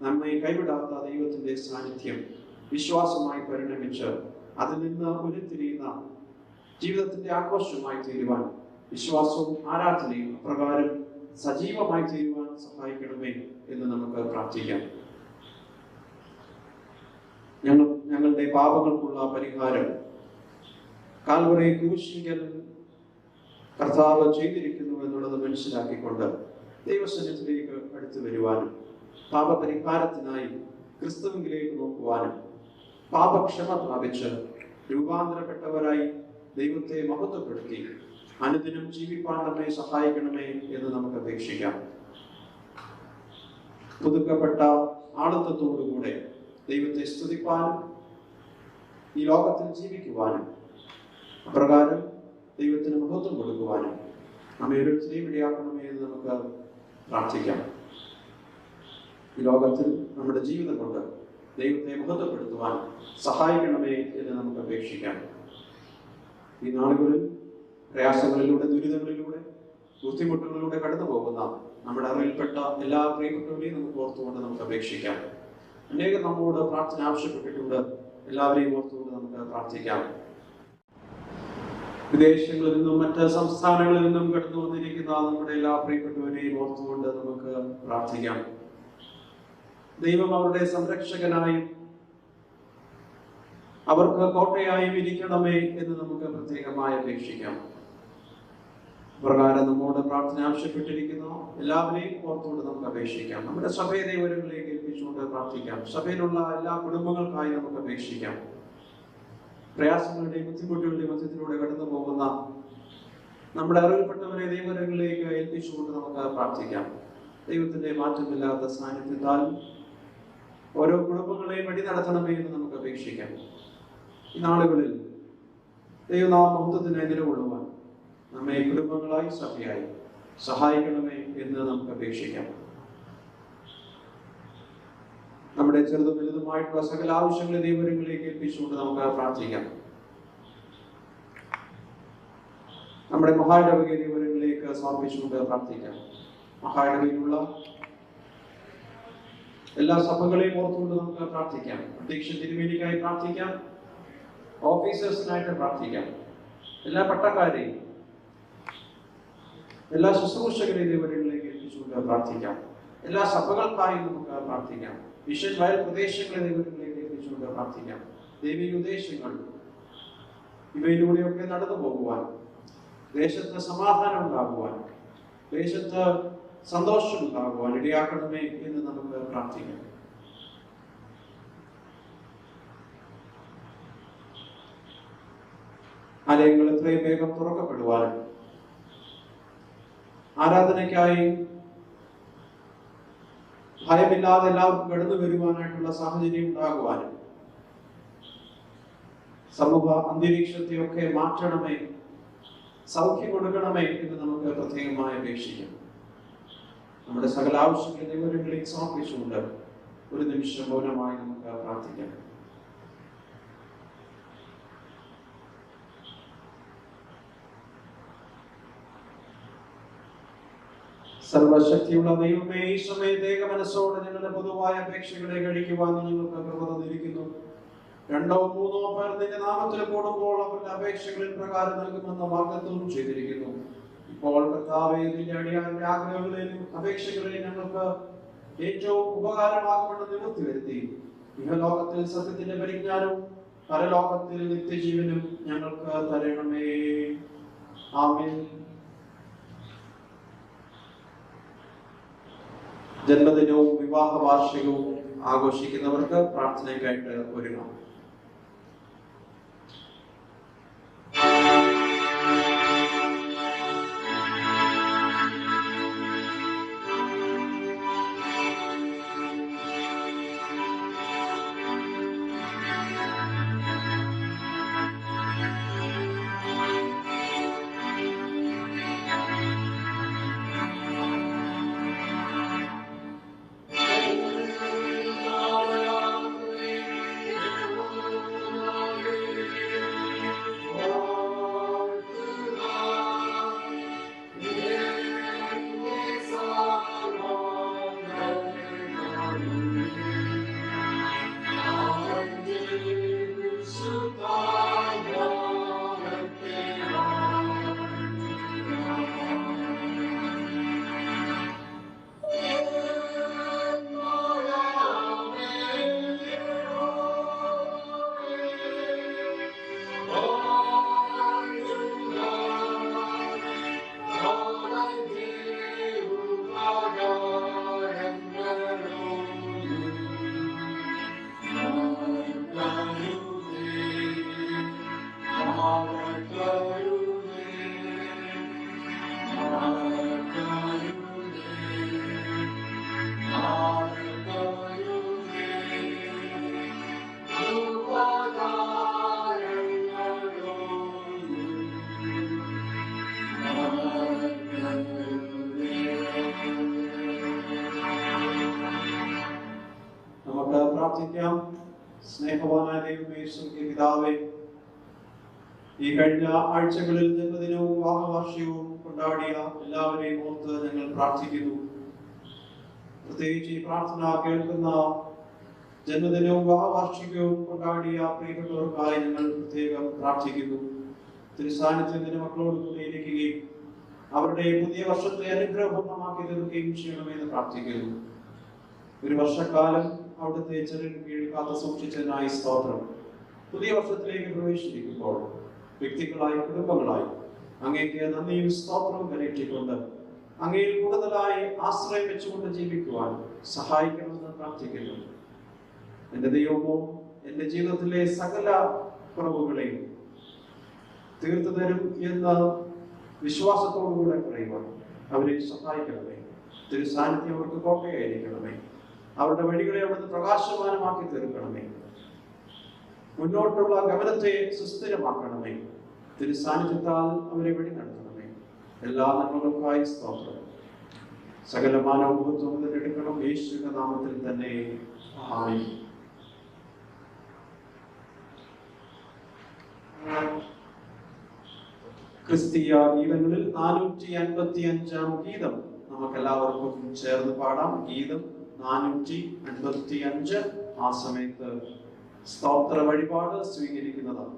നമ്മെ കൈവിടാത്ത ദൈവത്തിന്റെ സാന്നിധ്യം വിശ്വാസമായി പരിണമിച്ച് അതിൽ നിന്ന് ഉരുത്തിരിയുന്ന ജീവിതത്തിന്റെ ആഘോഷമായി തീരുവാൻ വിശ്വാസവും ആരാധനയും അപ്രകാരം സജീവമായി തീരുവാൻ സഹായിക്കണമേ എന്ന് നമുക്ക് പ്രാർത്ഥിക്കാം. ഞങ്ങളുടെ പാപങ്ങൾക്കുള്ള പരിഹാരം കാൽവറി ക്രൂശിക്കൽ കർത്താവ് ചെയ്തിരിക്കുന്നു എന്നുള്ളത് മനസ്സിലാക്കിക്കൊണ്ട് ദൈവസന്നിധിയിലേക്ക് അടുത്തു വരുവാനും പാപപരിഹാരത്തിനായി ക്രിസ്തുവിലേക്ക് നോക്കുവാനും പാപക്ഷമ പ്രാപിച്ച് രൂപാന്തരപ്പെട്ടവരായി ദൈവത്തെ മഹത്വപ്പെടുത്തി അനുദിനം ജീവിപ്പാൻ നമ്മെ സഹായിക്കണമേ എന്ന് നമുക്ക് അപേക്ഷിക്കാം. പുതുക്കപ്പെട്ട ആളത്വത്തോടുകൂടെ ദൈവത്തെ സ്തുതിപ്പാനും ഈ ലോകത്തിൽ ജീവിക്കുവാനും അപ്രകാരം ദൈവത്തിന് മഹത്വം കൊടുക്കുവാനും നമ്മെ ഓരോരുത്തരെയും ഇടയാക്കണമേ എന്ന് നമുക്ക് പ്രാർത്ഥിക്കാം. ഈ ലോകത്തിൽ നമ്മുടെ ജീവിതം കൊണ്ട് ദൈവത്തെ മഹത്വപ്പെടുത്തുവാൻ സഹായിക്കണമേ എന്ന് നമുക്ക് അപേക്ഷിക്കാം. ഈ നാളുകളിൽ പ്രയാസങ്ങളിലൂടെ, ദുരിതങ്ങളിലൂടെ, ബുദ്ധിമുട്ടുകളിലൂടെ കടന്നു പോകുന്ന നമ്മുടെ അറിവിൽപ്പെട്ട എല്ലാ പ്രിയപ്പെട്ടവരെയും നമുക്ക് ഓർത്തുകൊണ്ട് നമുക്ക് അപേക്ഷിക്കാം. അനേകം നമ്മോട് പ്രാർത്ഥന ആവശ്യപ്പെട്ടിട്ടുണ്ട്. എല്ലാവരെയും ഓർത്തുകൊണ്ട് നമുക്ക് പ്രാർത്ഥിക്കാം. വിദേശങ്ങളിൽ നിന്നും മറ്റ് സംസ്ഥാനങ്ങളിൽ നിന്നും കടന്നു വന്നിരിക്കുന്ന നമ്മുടെ എല്ലാ പ്രിയപ്പെട്ടവരെയും ഓർത്തുകൊണ്ട് നമുക്ക് പ്രാർത്ഥിക്കാം. ദൈവം അവരുടെ സംരക്ഷകനായും അവർക്ക് കോട്ടയായും ഇരിക്കണമേ എന്ന് നമുക്ക് പ്രത്യേകമായി അപേക്ഷിക്കാം. പ്രകാരം നമ്മോട് പ്രാർത്ഥന ആവശ്യപ്പെട്ടിരിക്കുന്ന എല്ലാവരെയും ഓർത്തുകൊണ്ട് നമുക്ക് അപേക്ഷിക്കാം. നമ്മുടെ സഭയെ ദൈവങ്ങളിലേക്ക് ഏൽപ്പിച്ചുകൊണ്ട് പ്രാർത്ഥിക്കാം. സഭയിലുള്ള എല്ലാ കുടുംബങ്ങൾക്കായി നമുക്ക് അപേക്ഷിക്കാം. പ്രയാസങ്ങളുടെയും ബുദ്ധിമുട്ടുകളുടെയും മധ്യത്തിലൂടെ കടന്നു പോകുന്ന നമ്മുടെ അറിവിൽപ്പെട്ടവരെ ദൈവങ്ങളിലേക്ക് ഏൽപ്പിച്ചുകൊണ്ട് നമുക്ക് പ്രാർത്ഥിക്കാം. ദൈവത്തിന്റെ മാറ്റമില്ലാത്ത സാന്നിധ്യത്താൽ ഓരോ കുടുംബങ്ങളെയും വഴി നടത്തണമേ എന്ന് നമുക്ക് അപേക്ഷിക്കാം. ഈ നാളുകളിൽ ദൈവനാമത്തിന് നിലകൊള്ളുവാൻ നമ്മെ കുടുംബങ്ങളായി സഭയായി സഹായിക്കണമേ എന്ന് നമുക്ക് അപേക്ഷിക്കാം. നമ്മുടെ ചെറുതും വലുതുമായിട്ടുള്ള സകല ആവശ്യങ്ങളെ ദൈവങ്ങളിലേക്ക് ഏൽപ്പിച്ചുകൊണ്ട് നമുക്ക് പ്രാർത്ഥിക്കാം. നമ്മുടെ മഹായിടവകയെ ദൈവങ്ങളിലേക്ക് സമർപ്പിച്ചുകൊണ്ട് പ്രാർത്ഥിക്കാം. മഹായിടവകയിലുള്ള എല്ലാ സഭകളെയും ഓർത്തുകൊണ്ട് നമുക്ക് പ്രാർത്ഥിക്കാം. അധ്യക്ഷ തിരുമേനിക്കായി പ്രാർത്ഥിക്കാം. ഓഫീസേഴ്സിനായിട്ട് പ്രാർത്ഥിക്കാം. എല്ലാ പട്ടക്കാരെയും എല്ലാ ശുശ്രൂഷകരെയും ദൈവങ്ങളിലേക്ക് ഏൽപ്പിച്ചുകൊണ്ട് പ്രാർത്ഥിക്കാം. എല്ലാ സഭകൾക്കായും നമുക്ക് പ്രാർത്ഥിക്കാം. മിഷൻ വയൽ പ്രദേശങ്ങളെ ദൈവങ്ങളിലേക്ക് ഏൽപ്പിച്ചുകൊണ്ട് പ്രാർത്ഥിക്കാം. ദൈവിക ഉദ്ദേശങ്ങൾ ഇവയിലൂടെയൊക്കെ നടന്നു പോകുവാൻ, ദേശത്ത് സമാധാനം ഉണ്ടാകുവാൻ, ദേശത്ത് സന്തോഷം ഉണ്ടാകുവാൻ ഇടയാക്കണമേ എന്ന് നമുക്ക് പ്രാർത്ഥിക്കാം. ആലയങ്ങൾ എത്രയും വേഗം തുറക്കപ്പെടുവാനും ആരാധനയ്ക്കായി ഭയമില്ലാതെ എല്ലാവർക്കും കടന്നു വരുവാനായിട്ടുള്ള സാഹചര്യം ഉണ്ടാകുവാനും സമൂഹ അന്തരീക്ഷത്തെയൊക്കെ മാറ്റണമേ, സൗഖ്യം കൊടുക്കണമേ എന്ന് നമുക്ക് പ്രത്യേകമായി അപേക്ഷിക്കാം. നമ്മുടെ സകല ആവശ്യങ്ങൾ ദൈവങ്ങളിലേക്ക് സമർപ്പിച്ചുകൊണ്ട് ഒരു നിമിഷം മൗനമായി നമുക്ക് പ്രാർത്ഥിക്കാം. സർവശക്തിയുള്ള ദൈവമേ, ഈ സമയത്ത് ഏക മനസ്സോടെ ഞങ്ങളുടെ പൊതുവായ അപേക്ഷകളെ കഴിക്കുവാൻ ഞങ്ങൾക്ക് കൃപ തന്നിരിക്കുന്നു. 2 or 3 പേർ നിന്റെ നാമത്തിൽ കൂടുമ്പോൾ അവരുടെ അപേക്ഷകളിൽ പ്രകാരം നൽകുമെന്ന വാഗ്ദത്തവും ചെയ്തിരിക്കുന്നു. ഇപ്പോൾ കർത്താവേ, നിന്റെ അടിയാന്റെ ആഗ്രഹങ്ങളെയും അപേക്ഷകളെയും ഞങ്ങൾക്ക് ഏറ്റവും ഉപകാരമാകുമെന്ന് നിവൃത്തി വരുത്തി ഇഹലോകത്തിൽ സത്യത്തിന്റെ പരിജ്ഞാനവും പരലോകത്തിൽ നിത്യജീവനും ഞങ്ങൾക്ക് തരണമേ. ആമേൻ. ജന്മദിനവും വിവാഹ വാർഷികവും ആഘോഷിക്കുന്നവർക്ക് പ്രാർത്ഥനയ്ക്കായിട്ട് ഒരുങ്ങാം. പ്രാർത്ഥിക്കാം. സ്നേഹവാനായ ദൈവമേ, സ്വർഗ്ഗീയ പിതാവേ, ഈ കഴിഞ്ഞ ആഴ്ചകളിൽ ജന്മദിനവും വിവാഹവാർഷികവും കൊണ്ടാടിയ എല്ലാവരെയും ഓർത്ത് ഞങ്ങൾ പ്രാർത്ഥിക്കുന്നു. പ്രത്യേകിച്ച് ഈ പ്രാർത്ഥന കേൾക്കുന്ന ജന്മദിനവും വിവാഹവാർഷികവും കൊണ്ടാടിയ പ്രിയപ്പെട്ടവർക്കായി ഞങ്ങൾ പ്രത്യേകം പ്രാർത്ഥിക്കുന്നു. തിരുസാന്നിധ്യം മക്കളോട് കൂടി ഇരിക്കുകയും അവരുടെ പുതിയ വർഷത്തെ അനുഗ്രഹപൂർണ്ണമാക്കി തീർക്കുകയും ചെയ്യണമെന്ന് പ്രാർത്ഥിക്കുന്നു. ഒരു വർഷക്കാലം അവിടുത്തെ ചെറിയ കീഴിൽ കാത്തു സൂക്ഷിച്ചതിനായി സ്തോത്രം. പുതിയ വർഷത്തിലേക്ക് പ്രവേശിക്കുമ്പോൾ വ്യക്തികളായി കുടുംബങ്ങളായി അങ്ങേക്ക് നന്ദിയും സ്തോത്രവും കരയറ്റിക്കൊണ്ട് അങ്ങയിൽ കൂടുതലായി ആശ്രയം വെച്ചുകൊണ്ട് ജീവിക്കുവാൻ സഹായിക്കണമെന്ന് പ്രാർത്ഥിക്കുന്നു. എന്റെ ദൈവമോ, എന്റെ ജീവിതത്തിലെ സകല കുറവുകളെയും തീർത്തു തരും എന്ന വിശ്വാസത്തോടുകൂടെ പറയുവാൻ അവരെ സഹായിക്കണമേ. തിരുസാന്നിധ്യം അവർക്ക് കോട്ടയായിരിക്കണമേ. അവരുടെ വഴികളെ അവിടുന്ന് പ്രകാശമാനമാക്കി തീർക്കണമേ. മുന്നോട്ടുള്ള ഗമനത്തെ സുസ്ഥിരമാക്കണമേ. തിരുസാന്നിധ്യത്താൽ അവരെ വഴി നടത്തണമേ. എല്ലാ നന്മകൾക്കായി സ്തോത്രം. സകല മാനവത്വം എടുക്കണം യേശുവിന്റെ നാമത്തിൽ തന്നെ. ആമേൻ. ക്രിസ്തീയ ഗീതങ്ങളിൽ 455 ഗീതം നമുക്കെല്ലാവർക്കും ചേർന്ന് പാടാം. ഗീതം 455. ആ സമയത്ത് സ്തോത്ര വഴിപാട് സ്വീകരിക്കുന്നതാണ്.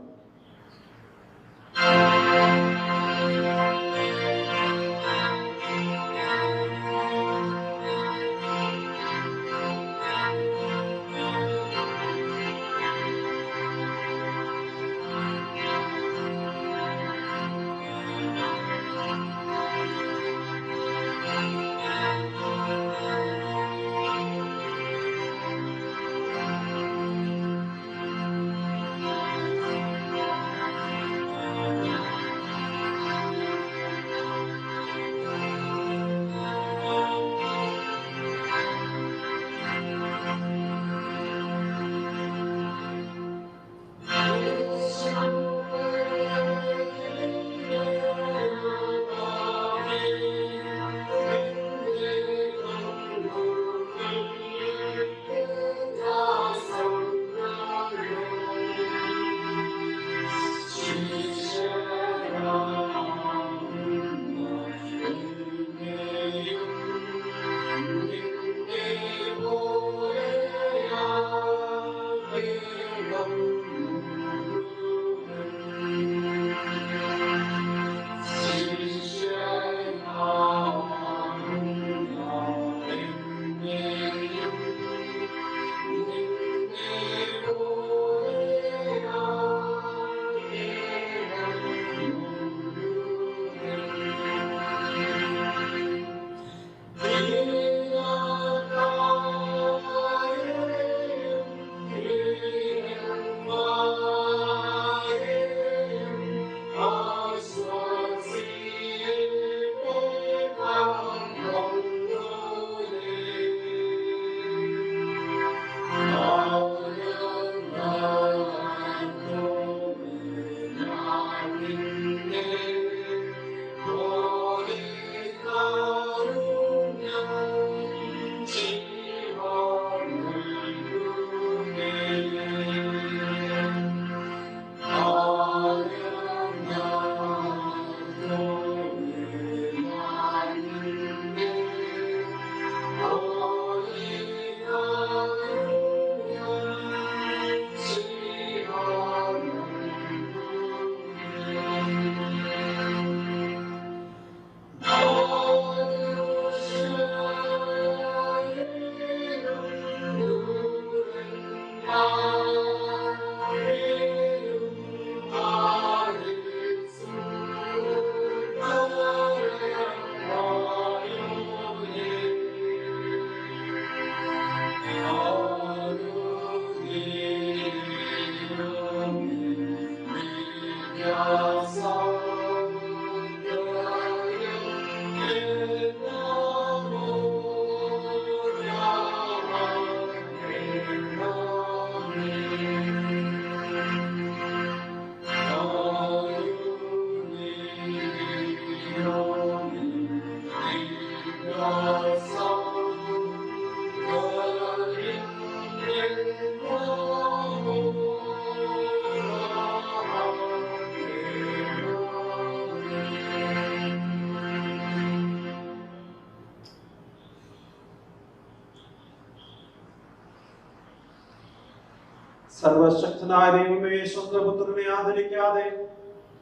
സർവശക്തനായ ദൈവമേ, സ്വന്തം പുത്രനെ ആദരിക്കാതെ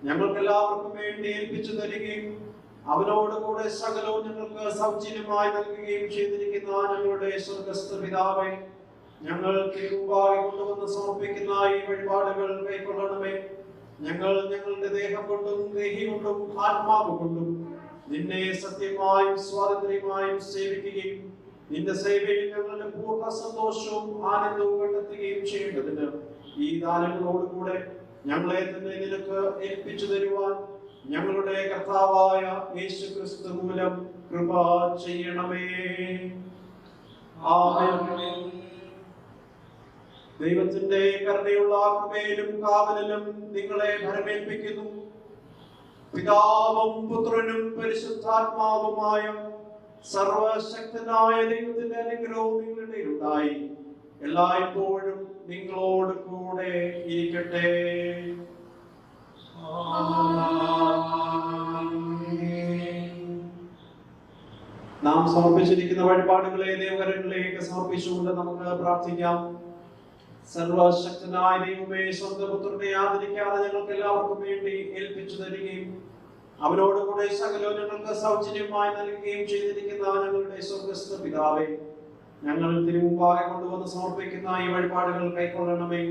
ഞങ്ങൾക്കെല്ലാവർക്കും വേണ്ടി ഏൽപ്പിച്ചു തരികയും അവനോട് കൂടെ സകലവും ഞങ്ങൾക്ക് സൗജന്യമായി നൽകുകയും ചെയ്തിരിക്കുന്ന ഞങ്ങളുടെ സ്വർഗ്ഗസ്ഥ പിതാവേ, ഞങ്ങൾ തിരുമുമ്പാകെ കൊണ്ടുവന്ന് സമർപ്പിക്കുന്ന ഈ വഴിപാടുകൾ കൈക്കൊള്ളണമേ. ഞങ്ങൾ ഞങ്ങളുടെ ദേഹം കൊണ്ടും ദേഹി കൊണ്ടും ആത്മാവ് കൊണ്ടും നിന്നെ സത്യമായും സ്വാതന്ത്ര്യമായും സേവിക്കുകയും നിന്റെ സേവയിൽ ഞങ്ങളുടെ പൂർണ്ണ സന്തോഷവും ആനന്ദവും കണ്ടെത്തുകയും ചെയ്യേണ്ടതിന് ഈ ദാനങ്ങളോടുകൂടെ ഞങ്ങളെ തന്നെ നിനക്ക് ഏൽപ്പിച്ചു തരുവാൻ ഞങ്ങളുടെ കർത്താവായ യേശുക്രിസ്തു മൂലം കൃപ ചെയ്യണമേ. ആമേൻ. ദൈവത്തിന്റെ കരുണയുള്ള കൃപയിലും കാവലിലും നിങ്ങളെ ഭരമേൽപ്പിക്കുന്നു. പിതാവും പുത്രനും പരിശുദ്ധാത്മാവുമായ സർവശക്തനായ ദൈവത്തിന്റെ അനുഗ്രഹവും നിങ്ങളുടെ ഉണ്ടായി എല്ലായ്പ്പോഴും നിങ്ങളോട് കൂടെ ഇരിക്കട്ടെ. നാം സമർപ്പിച്ചിരിക്കുന്ന വഴിപാടുകളെ ദൈവകരങ്ങളിലേക്ക് സമർപ്പിച്ചുകൊണ്ട് നമുക്ക് പ്രാർത്ഥിക്കാം. സർവശക്തനായ ദൈവമേ, സ്വന്തം പുത്രനെ ആദരിക്കാതെ ഞങ്ങൾക്ക് എല്ലാവർക്കും വേണ്ടി ഏൽപ്പിച്ചു തരികയും അവനോട് കൂടെ സകലവും ഞങ്ങൾക്ക് സൗജന്യമായി നൽകുകയും ചെയ്തിരിക്കുന്ന ഞങ്ങളുടെ സ്വർഗ്ഗസ്ഥ പിതാവേ, ഞങ്ങൾ തിരുമുമ്പാകെ കൊണ്ടുവന്ന് സമർപ്പിക്കുന്ന ഈ വഴിപാടുകൾ കൈക്കൊള്ളണമേ.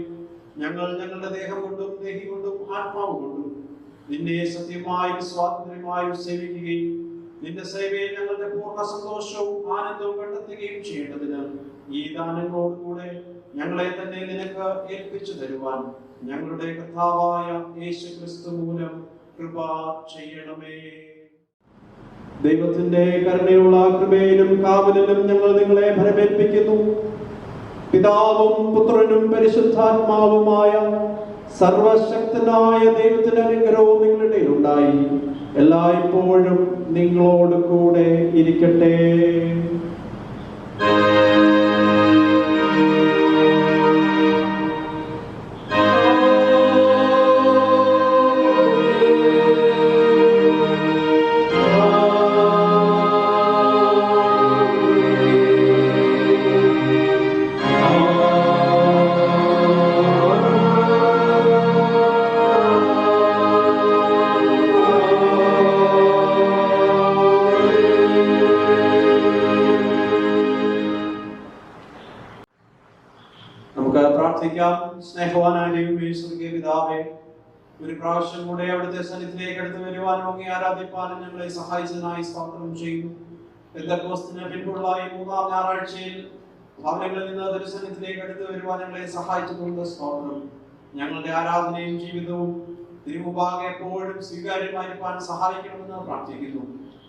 ഞങ്ങൾ ഞങ്ങളുടെ ദേഹം കൊണ്ടും ദേഹി കൊണ്ടും ആത്മാവ് കൊണ്ടും നിന്നെ സത്യമായും സ്വാതന്ത്ര്യമായും സേവിക്കുകയും നിന്റെ സേവയിൽ ഞങ്ങളുടെ പൂർണ്ണ സന്തോഷവും ആനന്ദവും കണ്ടെത്തുകയും ചെയ്യേണ്ടതിന് ഈ ദാനങ്ങളോടുകൂടെ ഞങ്ങളെ തന്നെ നിനക്ക് ഏൽപ്പിച്ചു തരുവാൻ ഞങ്ങളുടെ കർത്താവായ യേശുക്രിസ്തു മൂലം കൃപ ചെയ്യണമേ. ദൈവത്തിന്റെ കരുണയുള്ള കൃപയിലും കാവലിലും ഞങ്ങൾ നിങ്ങളെ ഭരമേൽപ്പിക്കുന്നു. പിതാവും പുത്രനും പരിശുദ്ധാത്മാവുമായ സർവശക്തനായ ദൈവത്തിന്റെ അനുഗ്രഹവും നിങ്ങളുടെ ഉണ്ടായി എല്ലായ്പ്പോഴും നിങ്ങളോട് കൂടെ ഇരിക്കട്ടെ. സ്നേഹവാനായ ദൈവമേ, സ്വർഗ്ഗീയ പിതാവേ, ഒരു പ്രാവശ്യം കൂടെ അവിടുത്തെ സന്നിധിയിലേക്ക് അടുത്ത് വരുവാനും അങ്ങേ ആരാധിപ്പാനും ഞങ്ങളെ സഹായിച്ചതിനായി സ്തോത്രം ചെയ്യുന്നു. പെന്തക്കോസ്തിന് പിൻപുള്ള ഈ മൂന്നാം ഞായറാഴ്ചയിൽ ഭവനങ്ങളിൽ നിന്ന് തിരുസന്നിധിയിലേക്ക് അടുത്ത് വരുവാൻ ഞങ്ങളെ സഹായിച്ചുകൊണ്ട് സ്തോത്രം. ഞങ്ങളുടെ ആരാധനയും ജീവിതവും തിരുമുമ്പാകെ എപ്പോഴും സ്വീകാര്യമായിരിക്കാൻ സഹായിക്കണമെന്ന് പ്രാർത്ഥിക്കുന്നു.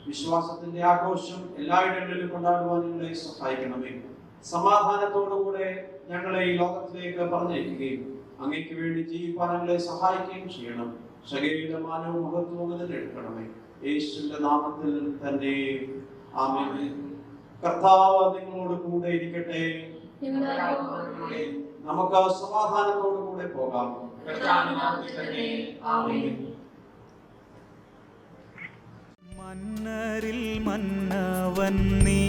വിശ്വാസത്തിന്റെ ആഘോഷം എല്ലായിടങ്ങളിലും കൊണ്ടാടുവാൻ ഞങ്ങളെ സഹായിക്കണമേ. സമാധാനത്തോടുകൂടെ ഞങ്ങളെ ഈ ലോകത്തിലേക്ക് പറഞ്ഞയക്കുകയും അങ്ങേക്ക് വേണ്ടി ജീവിക്കാൻ ഞങ്ങളെ സഹായിക്കുകയും ചെയ്യണം. സകല മാനവും മഹത്വവും എടുക്കണമേ. യേശുവിന്റെ നാമത്തിൽ തന്നെ ആമേൻ. കർത്താവ് നിങ്ങളോട് കൂടെ ഇരിക്കട്ടെ. നമുക്ക് സമാധാനത്തോടു കൂടെ പോകാം. മന്നരിൽ മന്നവൻ നീ,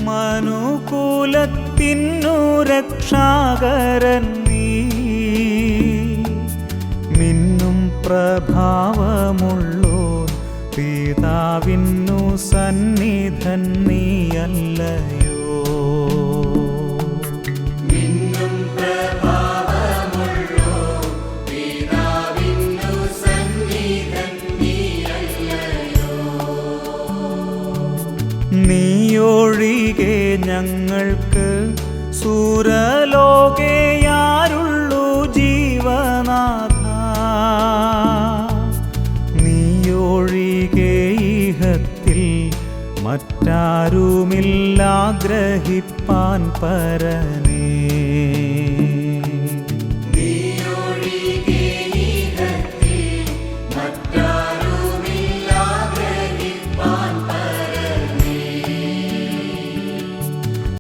മനുകുലത്തിനു രക്ഷാകരൻ നീ, മിന്നും പ്രഭാവമുള്ളോൻ പിതാവിന്നു സന്നിധൻ നീയല്ലയോ. നീയൊഴികെ ഞങ്ങൾക്ക് സുരലോകയാരുള്ളു ജീവനാഥ, നീയൊഴികെ ഇഹത്തിൽ മറ്റാരുമില്ലാഗ്രഹിപ്പാൻ പരനേ.